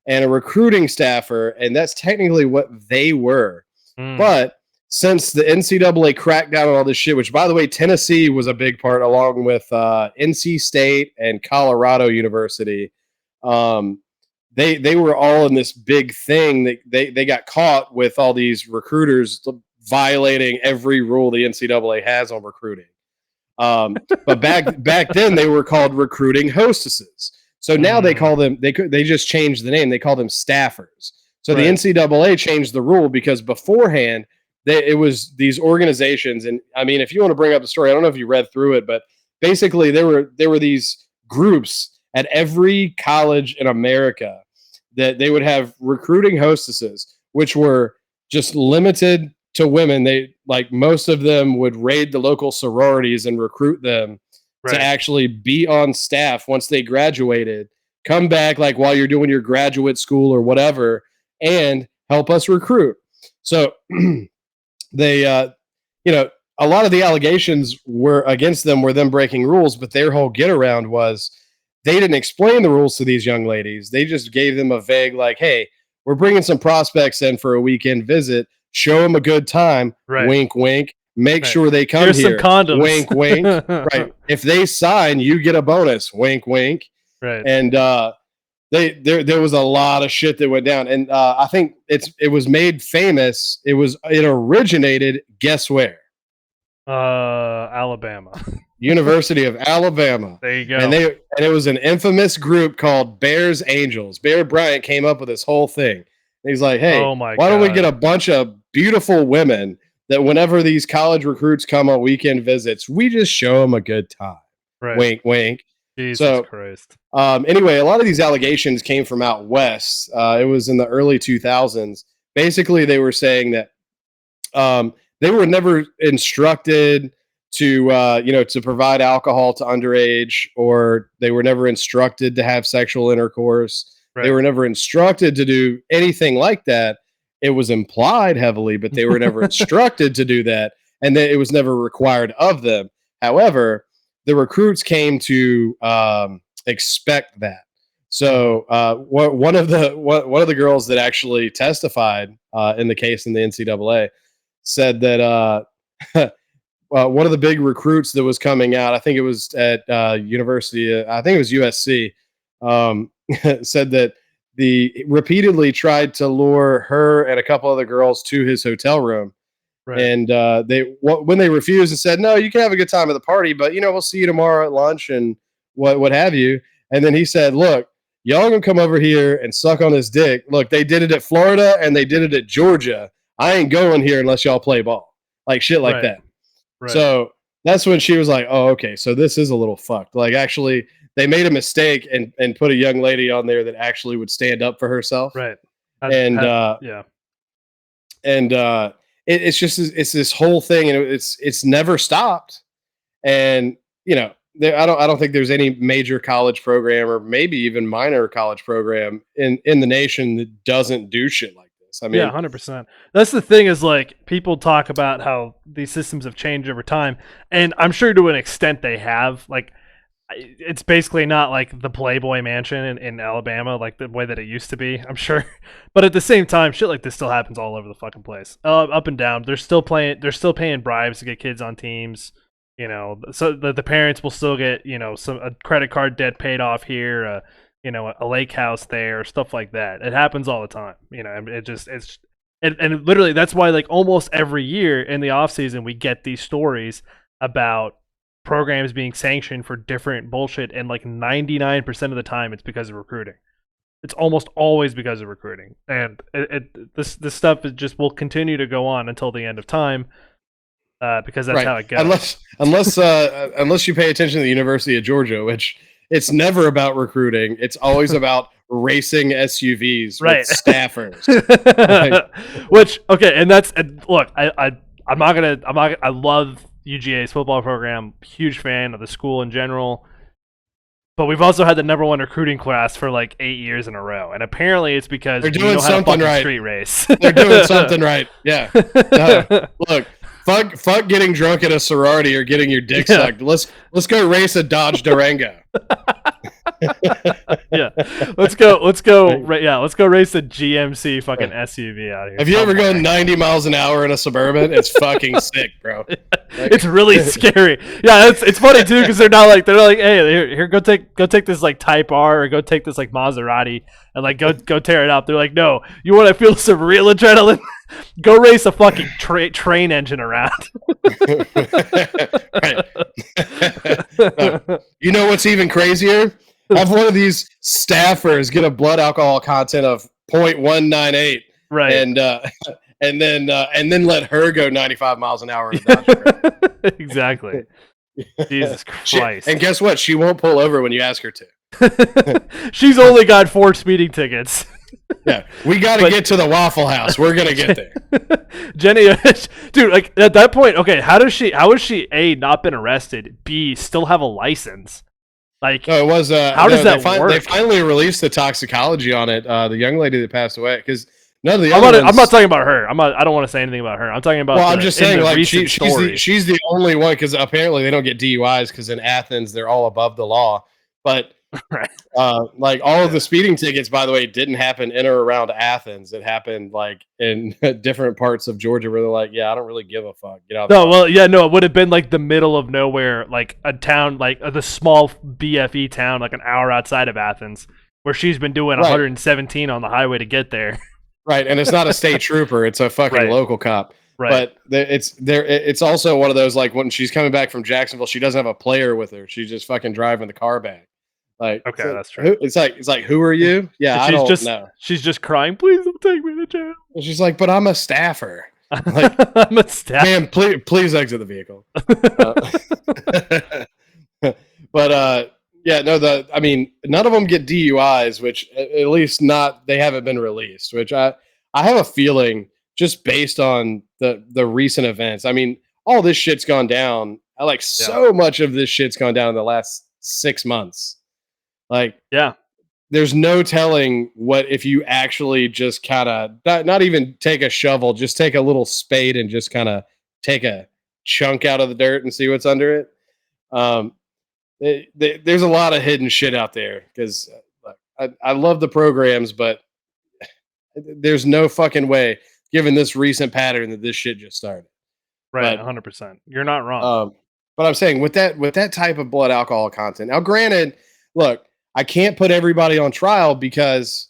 and a recruiting staffer, and that's technically what they were. Mm, But since the NCAA cracked down on all this shit, which by the way, Tennessee was a big part, along with NC State and Colorado University. Um, they were all in this big thing that they got caught with all these recruiters violating every rule the NCAA has on recruiting. But back then they were called recruiting hostesses. So now they mm, call them they just changed the name. They call them staffers. So the right. NCAA changed the rule because beforehand it was these organizations, and I mean, if you want to bring up the story, I don't know if you read through it, but basically there were these groups at every college in America that they would have recruiting hostesses, which were just limited to women. They like most of them would raid the local sororities and recruit them to Right. actually be on staff once they graduated, come back like while you're doing your graduate school or whatever, and help us recruit. So they you know, a lot of the allegations were against them were them breaking rules, but their whole get around was they didn't explain the rules to these young ladies. They just gave them a vague like, "Hey, we're bringing some prospects in for a weekend visit. Show them a good time. Right. Wink, wink. Make Right. sure they come Here's some here. condoms. Wink, wink. Right. If they sign, you get a bonus. Wink, wink." Right. And there was a lot of shit that went down, and I think it was made famous. It originated. Guess where? Alabama. University of Alabama. There you And go. it was an infamous group called Bears Angels. Bear Bryant came up with this whole thing. And he's like, "Hey, Oh my why don't we get a god. bunch of beautiful women that whenever these college recruits come on weekend visits, we just show them a good time." Right. Wink, wink. Jesus So Christ. anyway, a lot of these allegations came from out west. It was in the early 2000s. Basically, they were saying that they were never instructed to to provide alcohol to underage, or they were never instructed to have sexual intercourse. They Right. were never instructed to do anything like that. It was implied heavily, but they were never instructed to do that, and that it was never required of them. However, the recruits came to expect that. Mhm. So one of the girls that actually testified in the case in the NCAA said that one of the big recruits that was coming out, I think it was at University, I think it was USC, said that the repeatedly tried to lure her and a couple other girls to his hotel room, Right. and when they refused and said, "No, you can have a good time at the party, but we'll see you tomorrow at lunch and what have you." And then he said, "Look, y'all gonna come over here and suck on this dick. Look, they did it at Florida and they did it at Georgia. I ain't going here unless y'all play ball." Like shit like Right. that. Right. So that's when she was like, "Oh, okay, so this is a little fucked." Like actually, they made a mistake and put a young lady on there that actually would stand up for herself, Right. and Yeah. it's just it's this whole thing, and it's never stopped. And I don't think there's any major college program or maybe even minor college program in the nation that doesn't do shit like this. I Yeah, mean, 100%. That's the thing is like people talk about how these systems have changed over time, and I'm sure to an extent they have. Like it's basically not like the Playboy Mansion in Alabama, like the way that it used to be. I'm sure, but at the same time, shit like this still happens all over the fucking place, up and down. They're still playing. They're still paying bribes to get kids on teams. So the parents will still get some a credit card debt paid off here. A lake house there, stuff like that. It happens all the time. And it just and literally that's why like almost every year in the off season we get these stories about programs being sanctioned for different bullshit, and like 99% of the time it's because of recruiting. It's almost always because of recruiting, and this stuff is just will continue to go on until the end of time, because that's how it goes. Unless you pay attention to the University of Georgia, which it's never about recruiting. It's always about racing SUVs with staffers. Which and that's look, I love UGA's football program. Huge fan of the school in general. But we've also had the number one recruiting class for like 8 years in a row, and apparently it's because they're doing something right. Street race. They're doing something right. Yeah. Look, fuck getting drunk at a sorority or getting your dick sucked. Let's go race a Dodge Durango. Let's go race a GMC fucking SUV out here. Have you ever gone 90 miles an hour in a Suburban? It's fucking sick, bro. It's really scary. Yeah, it's funny too, because they're not like, hey, here, go take this like Type R, or go take this like Maserati and like go tear it up. They're like, no, you want to feel some real adrenaline? Go race a fucking train engine around. You know what's even crazier? Have one of these staffers get a blood alcohol content of 0.198, right? And then let her go 95 miles an hour in a Dodge. Exactly. Jesus Christ! And guess what? She won't pull over when you ask her to. She's only got 4 speeding tickets. Yeah, we got to get to the Waffle House. We're gonna get there. Jenny, dude, like at that point, okay, how has she A, not been arrested, B, still have a license? Like, no, it was. How does that work? They finally released the toxicology on it. The young lady that passed away, because none of the I'm not talking about her. I don't want to say anything about her. I'm talking about. Well, I'm just saying, like she's the only one, because apparently they don't get DUIs, because in Athens they're all above the law. But right. Like all of the speeding tickets, by the way, didn't happen in or around Athens. It happened like in different parts of Georgia where they're like, yeah, I don't really give a fuck. Get out. It would have been like the middle of nowhere, like a town, like the small BFE town, like an hour outside of Athens, where she's been doing 117 on the highway to get there. Right, and it's not a state trooper; it's a fucking local cop. Right. But it's also one of those, like, when she's coming back from Jacksonville, she doesn't have a player with her. She's just fucking driving the car back. Like, okay, so, that's true. It's like, who are you? Yeah, I don't know. She's just crying. Please don't take me to jail. And she's like, but I'm a staffer. Like, I'm a staffer. Man, please exit the vehicle. Yeah, no. I mean, none of them get DUIs, which at least they haven't been released. Which I have a feeling, just based on the recent events. I mean, all this shit's gone down. So much of this shit's gone down in the last 6 months. Like, yeah, there's no telling what if you actually just kind of not even take a shovel, just take a little spade and just kind of take a chunk out of the dirt and see what's under it. There's a lot of hidden shit out there, because I love the programs, but there's no fucking way, given this recent pattern, that this shit just started. Right, 100%. You're not wrong. But I'm saying with that type of blood alcohol content. Now, granted, look, I can't put everybody on trial because,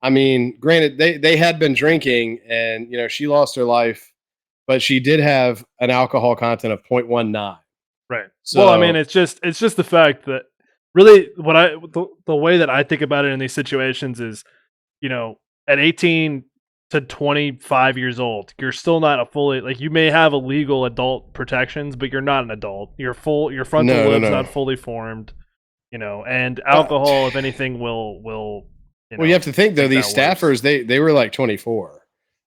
I mean, granted, they had been drinking, and she lost her life, but she did have an alcohol content of 0.19. Right. So, well, I mean, it's just the fact that really the way that I think about it in these situations is, at 18 to 25 years old, you're still not a fully, like, you may have a legal adult protections, but you're not an adult. Your frontal lobe's not fully formed. And alcohol, if anything, will. Well, you have to think though, these staffers, they were like 24.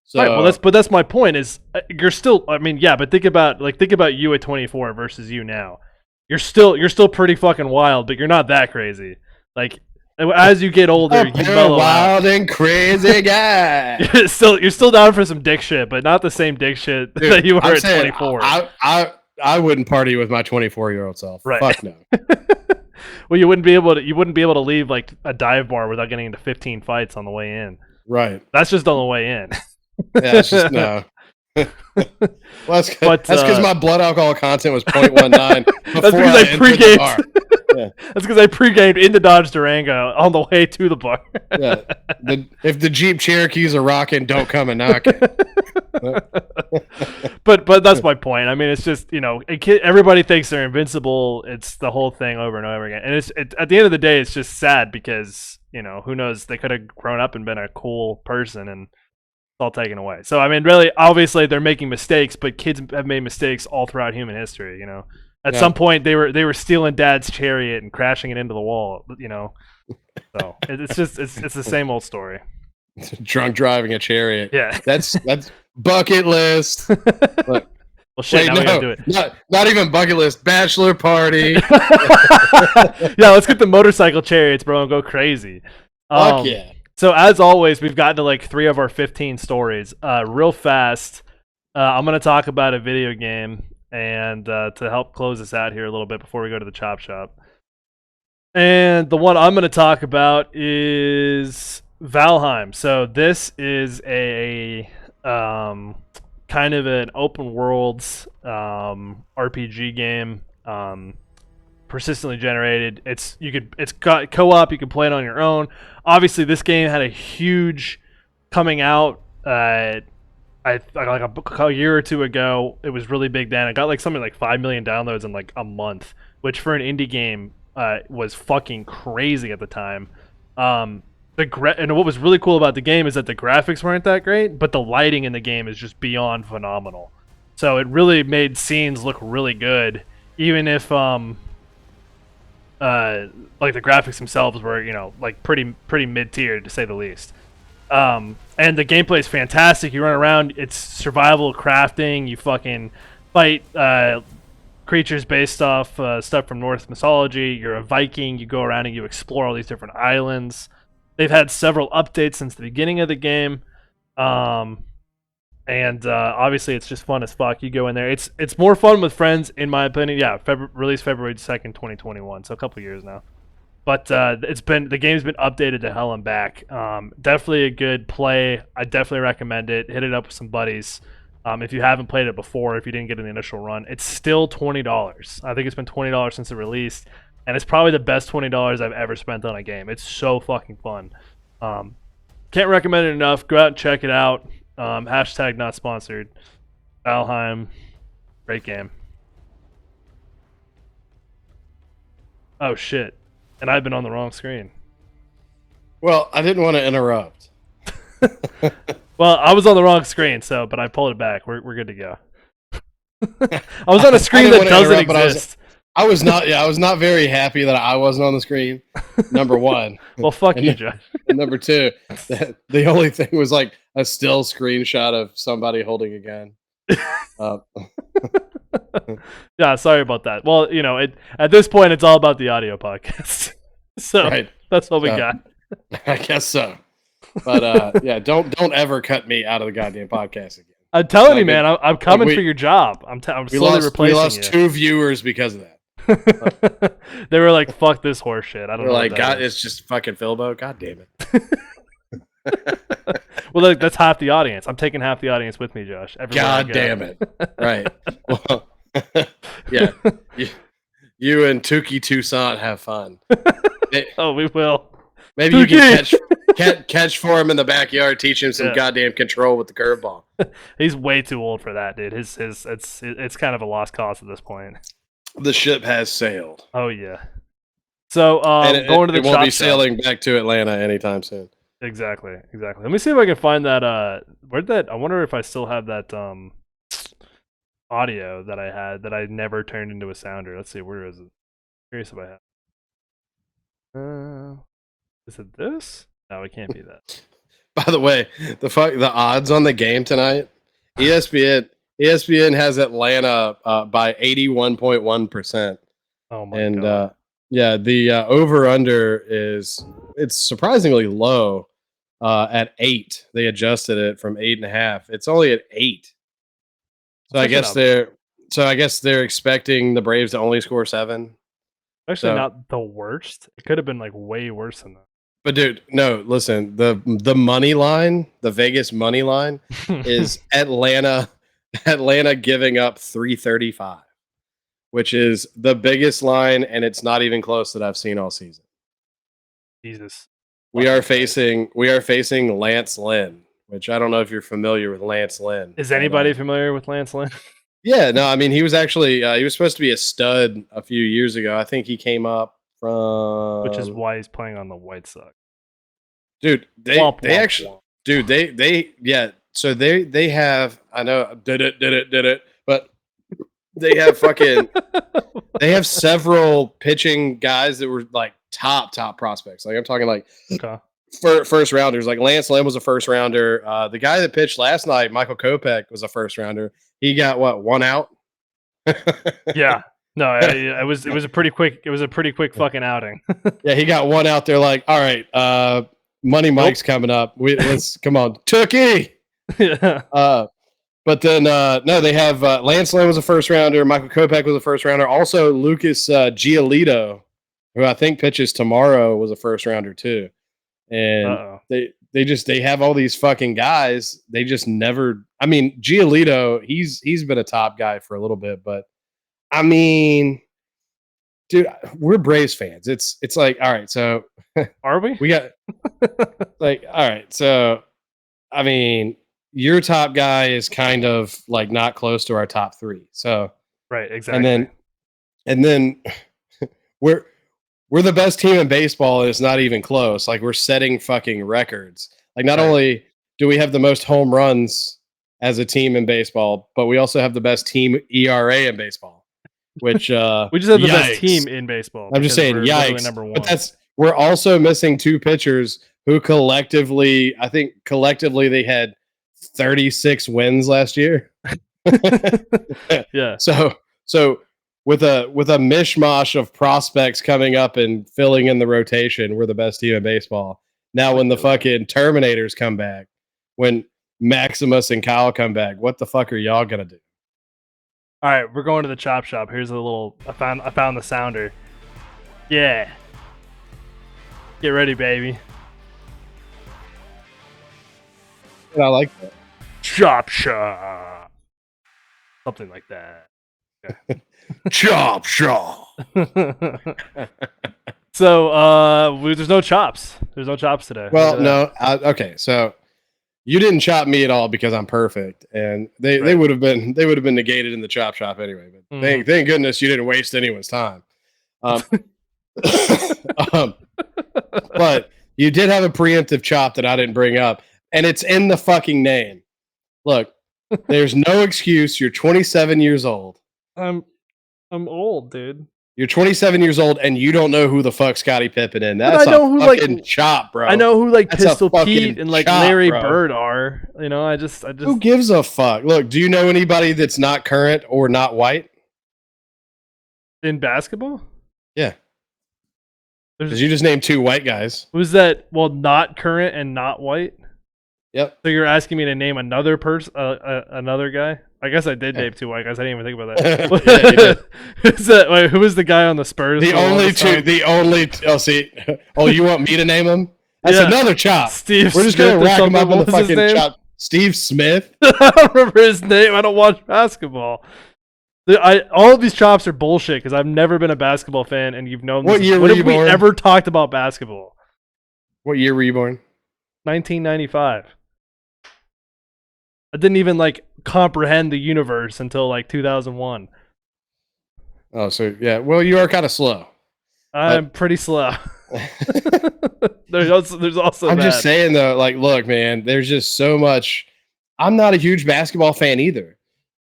So, right. Well, that's my point. Is you're still. I mean, yeah, but think about you at 24 versus you now. You're still pretty fucking wild, but you're not that crazy. Like, as you get older, you mellow wild and crazy guy. You're still down for some dick shit, but not the same dick shit that you were at 24. I wouldn't party with my 24-year-old self. Right. Fuck no. Well, you wouldn't be able to leave like a dive bar without getting into 15 fights on the way in. Right. That's just on the way in. Yeah, it's just no. Well, that's because my blood alcohol content was 0.19 before I pre-gamed. That's because I pre-gamed in the Dodge Durango on the way to the bar. Yeah. If the Jeep Cherokees are rocking, don't come and knock it. But that's my point. I mean, it's just, everybody thinks they're invincible. It's the whole thing over and over again. And at the end of the day, it's just sad because, who knows? They could have grown up and been a cool person, and it's all taken away. So, I mean, really, obviously, they're making mistakes, but kids have made mistakes all throughout human history, At some point, they were stealing Dad's chariot and crashing it into the wall, So it's the same old story. Drunk driving a chariot. Yeah, that's bucket list. Look, well, shit. Now we gotta do it. Not even bucket list. Bachelor party. Yeah, let's get the motorcycle chariots, bro, and go crazy. Fuck yeah. So as always, we've gotten to like 3 of our 15 stories. Real fast, I'm gonna talk about a video game. And to help close this out here a little bit before we go to the chop shop. And the one I'm going to talk about is Valheim. So this is a kind of an open world RPG game, persistently generated. It's got co-op. You can play it on your own. Obviously, this game had a huge coming out. Like a year or two ago, it was really big then. It got like something like 5 million downloads in like a month, which for an indie game was fucking crazy at the time. And what was really cool about the game is that the graphics weren't that great, but the lighting in the game is just beyond phenomenal. So it really made scenes look really good, even if like the graphics themselves were like pretty mid-tier to say the least. And the gameplay is fantastic. You run around, it's survival crafting, you fucking fight creatures based off stuff from Norse mythology. You're a Viking, you go around and you explore all these different islands. They've had several updates since the beginning of the game. And obviously it's just fun as fuck. You go in there. It's more fun with friends, in my opinion. Yeah, released February 2nd, 2021, so a couple years now. But the game's been updated to hell and back. Definitely a good play. I definitely recommend it. Hit it up with some buddies. If you haven't played it before, if you didn't get in the initial run, it's still $20. I think it's been $20 since it released, and it's probably the best $20 I've ever spent on a game. It's so fucking fun. Can't recommend it enough. Go out and check it out. Hashtag not sponsored. Valheim, great game. Oh shit. And I've been on the wrong screen. Well, I didn't want to interrupt. Well, I was on the wrong screen, but I pulled it back. We're good to go. I was on a screen that doesn't exist. I was not very happy that I wasn't on the screen. Number one. Well, fuck you, Josh. And number two, the only thing was like a still screenshot of somebody holding a gun. Yeah, sorry about that. Well, at this point, it's all about the audio podcast. So right. That's what we got. I guess so. But yeah, don't ever cut me out of the goddamn podcast again. I'm telling you, man, I'm coming for your job. I'm slowly replacing you. We lost 2 viewers because of that. They were like, "Fuck this horse shit." I don't know. Like, God, it's just fucking Philbo. God damn it. Well, look, that's half the audience. I'm taking half the audience with me, Josh. God damn it. Right. Well, yeah. You and Tukey Toussaint have fun. Oh, we will. Maybe you can catch for him in the backyard, teach him some goddamn control with the curveball. He's way too old for that, dude. It's kind of a lost cause at this point. The ship has sailed. Oh yeah. So going to the it won't be sailing back to Atlanta anytime soon. Exactly. Let me see if I can find that. I wonder if I still have that audio that I had that I never turned into a sounder. Let's see, where is it? Curious if I have. Is it this? No, it can't be that. By the way, the odds on the game tonight. ESPN has Atlanta by 81.1%. Oh my god! Yeah, the over under it's surprisingly low at 8. They adjusted it from 8.5. It's only at 8. So I guess they're expecting the Braves to only score 7. Actually, not the worst. It could have been like way worse than that. But dude, no, listen, the money line, the Vegas money line is Atlanta giving up 335. which is the biggest line, and it's not even close that I've seen all season. Jesus. We are facing Lance Lynn, which I don't know if you're familiar with Lance Lynn. Is anybody familiar with Lance Lynn? Yeah, no, I mean he was actually he was supposed to be a stud a few years ago. I think he came up from, which is why he's playing on the White Sox. Dude, they actually, dude, so they have, I know did it, but they have fucking they have several pitching guys that were like top prospects. Like I'm talking like first rounders. Like Lance Lynn was a first rounder. The guy that pitched last night, Michael Kopech, was a first rounder. He got one out. Yeah. No, it was a pretty quick fucking outing. Yeah, he got one out there. Like, all right, Money Mike's coming up. Let's come on, Tookie. Yeah. But then no, they have Lance Lynn was a first rounder. Michael Kopech was a first rounder. Also, Lucas Giolito, who I think pitches tomorrow, was a first rounder too. And they have all these fucking guys. They just never. I mean, Giolito, he's been a top guy for a little bit, but I mean, dude, we're Braves fans. It's like, all right, so are we? We got like, all right, so I mean, your top guy is kind of like not close to our top three. So right, exactly. And then we're the best team in baseball, and it's not even close. Like we're setting fucking records. Like not only do we have the most home runs as a team in baseball, but we also have the best team ERA in baseball. Which we just have the best team in baseball. I'm just saying, yikes! Number one. But we're also missing two pitchers who collectively they had 36 wins last year. Yeah. So with a mishmash of prospects coming up and filling in the rotation, we're the best team in baseball. Now, when the fucking Terminators come back, when Maximus and Kyle come back, what the fuck are y'all gonna do? All right, we're going to the chop shop. Here's a little. I found the sounder. Yeah. Get ready, baby. I like that. Chop shop. Something like that. Yeah. Chop shop. So, there's no chops. There's no chops today. Well, no. Okay, so you didn't chop me at all because I'm perfect, and they would have been negated in the chop shop anyway. But thank goodness you didn't waste anyone's time. But you did have a preemptive chop that I didn't bring up, and it's in the fucking name. Look, there's no excuse. You're 27 years old. I'm old, dude. You're 27 years old, and you don't know who the fuck Scottie Pippen is. That's a fucking chop, bro. I know who Pistol Pete and Larry Bird are. You know, I just. Who gives a fuck? Look, do you know anybody that's not current or not white in basketball? Yeah. Because you just named two white guys. Who's that? Well, not current and not white. Yep. So you're asking me to name another person, another guy? I guess I did name two white guys. I didn't even think about that. Yeah, you did. Wait, who was the guy on the Spurs? The only two. Oh, see. Oh, you want me to name him? That's another chop. Steve. We're just going to rack him up on the fucking chop. Steve Smith. I don't remember his name. I don't watch basketball. All of these chops are bullshit because I've never been a basketball fan, and you've known this. What year were you born? Have we ever talked about basketball? What year were you born? 1995. I didn't even comprehend the universe until 2001. Oh, so yeah. Well, you are kind of slow. I'm pretty slow. There's also. I'm just saying though, look, man. There's just so much. I'm not a huge basketball fan either.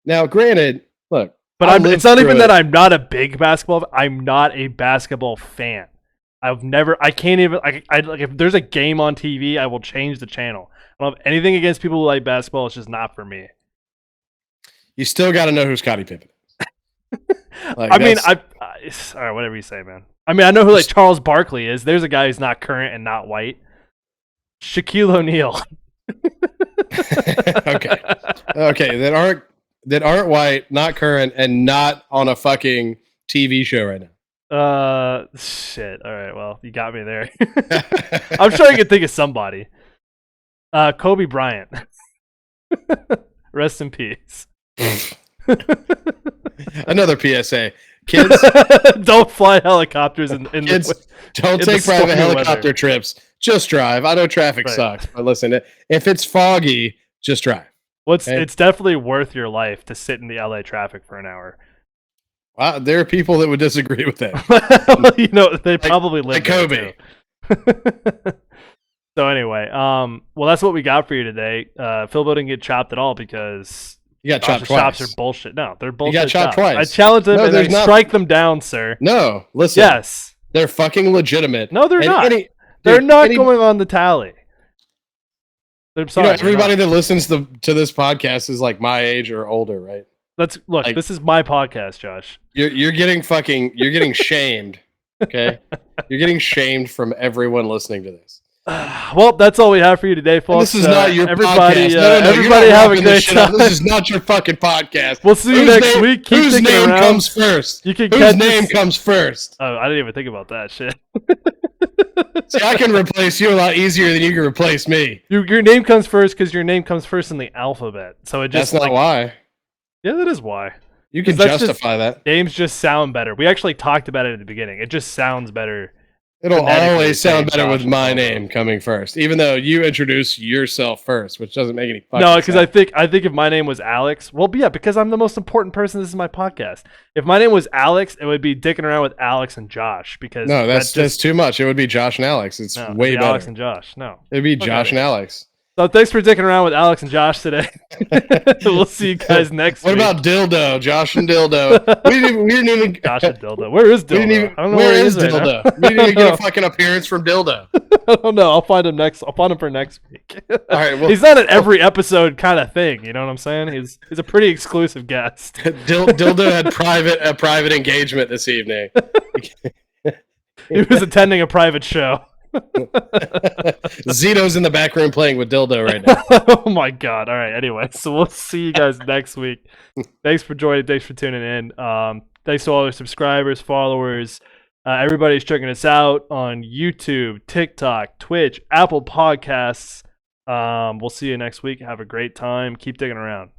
Now, granted, look, but it's not even that I'm not a big basketball. I'm not a basketball fan. I can't even. If there's a game on TV, I will change the channel. I don't have anything against people who like basketball. It's just not for me. You still got to know who Scottie Pippen is. I mean, all right, whatever you say, man. I mean, I know who Charles Barkley is. There's a guy who's not current and not white. Shaquille O'Neal. Okay, that aren't white, not current, and not on a fucking TV show right now. Shit. All right, well, you got me there. I'm sure I can think of somebody. Kobe Bryant. Rest in peace. Another PSA. Kids, don't fly helicopters in kids, don't in take the private stormy helicopter weather. trips. Just drive. I know traffic Right. sucks, but listen, if it's foggy, just drive. Okay? It's definitely worth your life to sit in the LA traffic for an hour. Wow, there are people that would disagree with that. You know, they probably live like Kobe. So anyway, well, that's what we got for you today. Philbo didn't get chopped at all because You got chopped twice. chops are bullshit. No, they're bullshit. You got chopped chops. twice. I challenge them No, and there's they not- strike them down, sir. No, listen. Yes. They're fucking legitimate. No, they're And not. Dude, They're not going on the tally. I'm sorry. Everybody that listens to this podcast is like my age or older, right? Look, like, this is my podcast, Josh. You're getting shamed. Okay? You're getting shamed from everyone listening to this. Well, that's all we have for you today, folks. And this is not your everybody, podcast. No, everybody have a great time. This is not your fucking podcast. We'll see you next week. Keep whose name around. comes first? You can whose name comes first? Oh, I didn't even think about that shit. See, I can replace you a lot easier than you can replace me. Your name comes first because your name comes first in the alphabet. So it just that's not why. Yeah, that is why. You can justify that. Names just sound better. We actually talked about it at the beginning. It just sounds better. It'll always sound better with my name coming first, even though you introduce yourself first, which doesn't make any fucking sense. No, because I think if my name was Alex, well, yeah, because I'm the most important person. This is my podcast. If my name was Alex, it would be dicking around with Alex and Josh. Because no, that's too much. It would be Josh and Alex. It's way better. Alex and Josh. No, it'd be Josh and Alex. So thanks for dicking around with Alex and Josh today. We'll see you guys next week. What about Dildo? Josh and Dildo. we didn't even Josh and Dildo. Where is Dildo? I don't know where is Dildo? Right we didn't even get a fucking appearance from Dildo. I don't know. I'll find him for next week. All right. Well, he's not an every episode kind of thing. You know what I'm saying? He's a pretty exclusive guest. Dildo had a private engagement this evening. He was attending a private show. Zito's in the back room playing with Dildo right now. Oh my god. All right. Anyway, so we'll see you guys next week. Thanks for joining. Thanks for tuning in. Thanks to all our subscribers, followers. Everybody's checking us out on YouTube, TikTok, Twitch, Apple Podcasts. We'll see you next week. Have a great time. Keep digging around.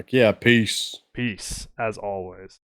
Yeah, peace. Peace, as always.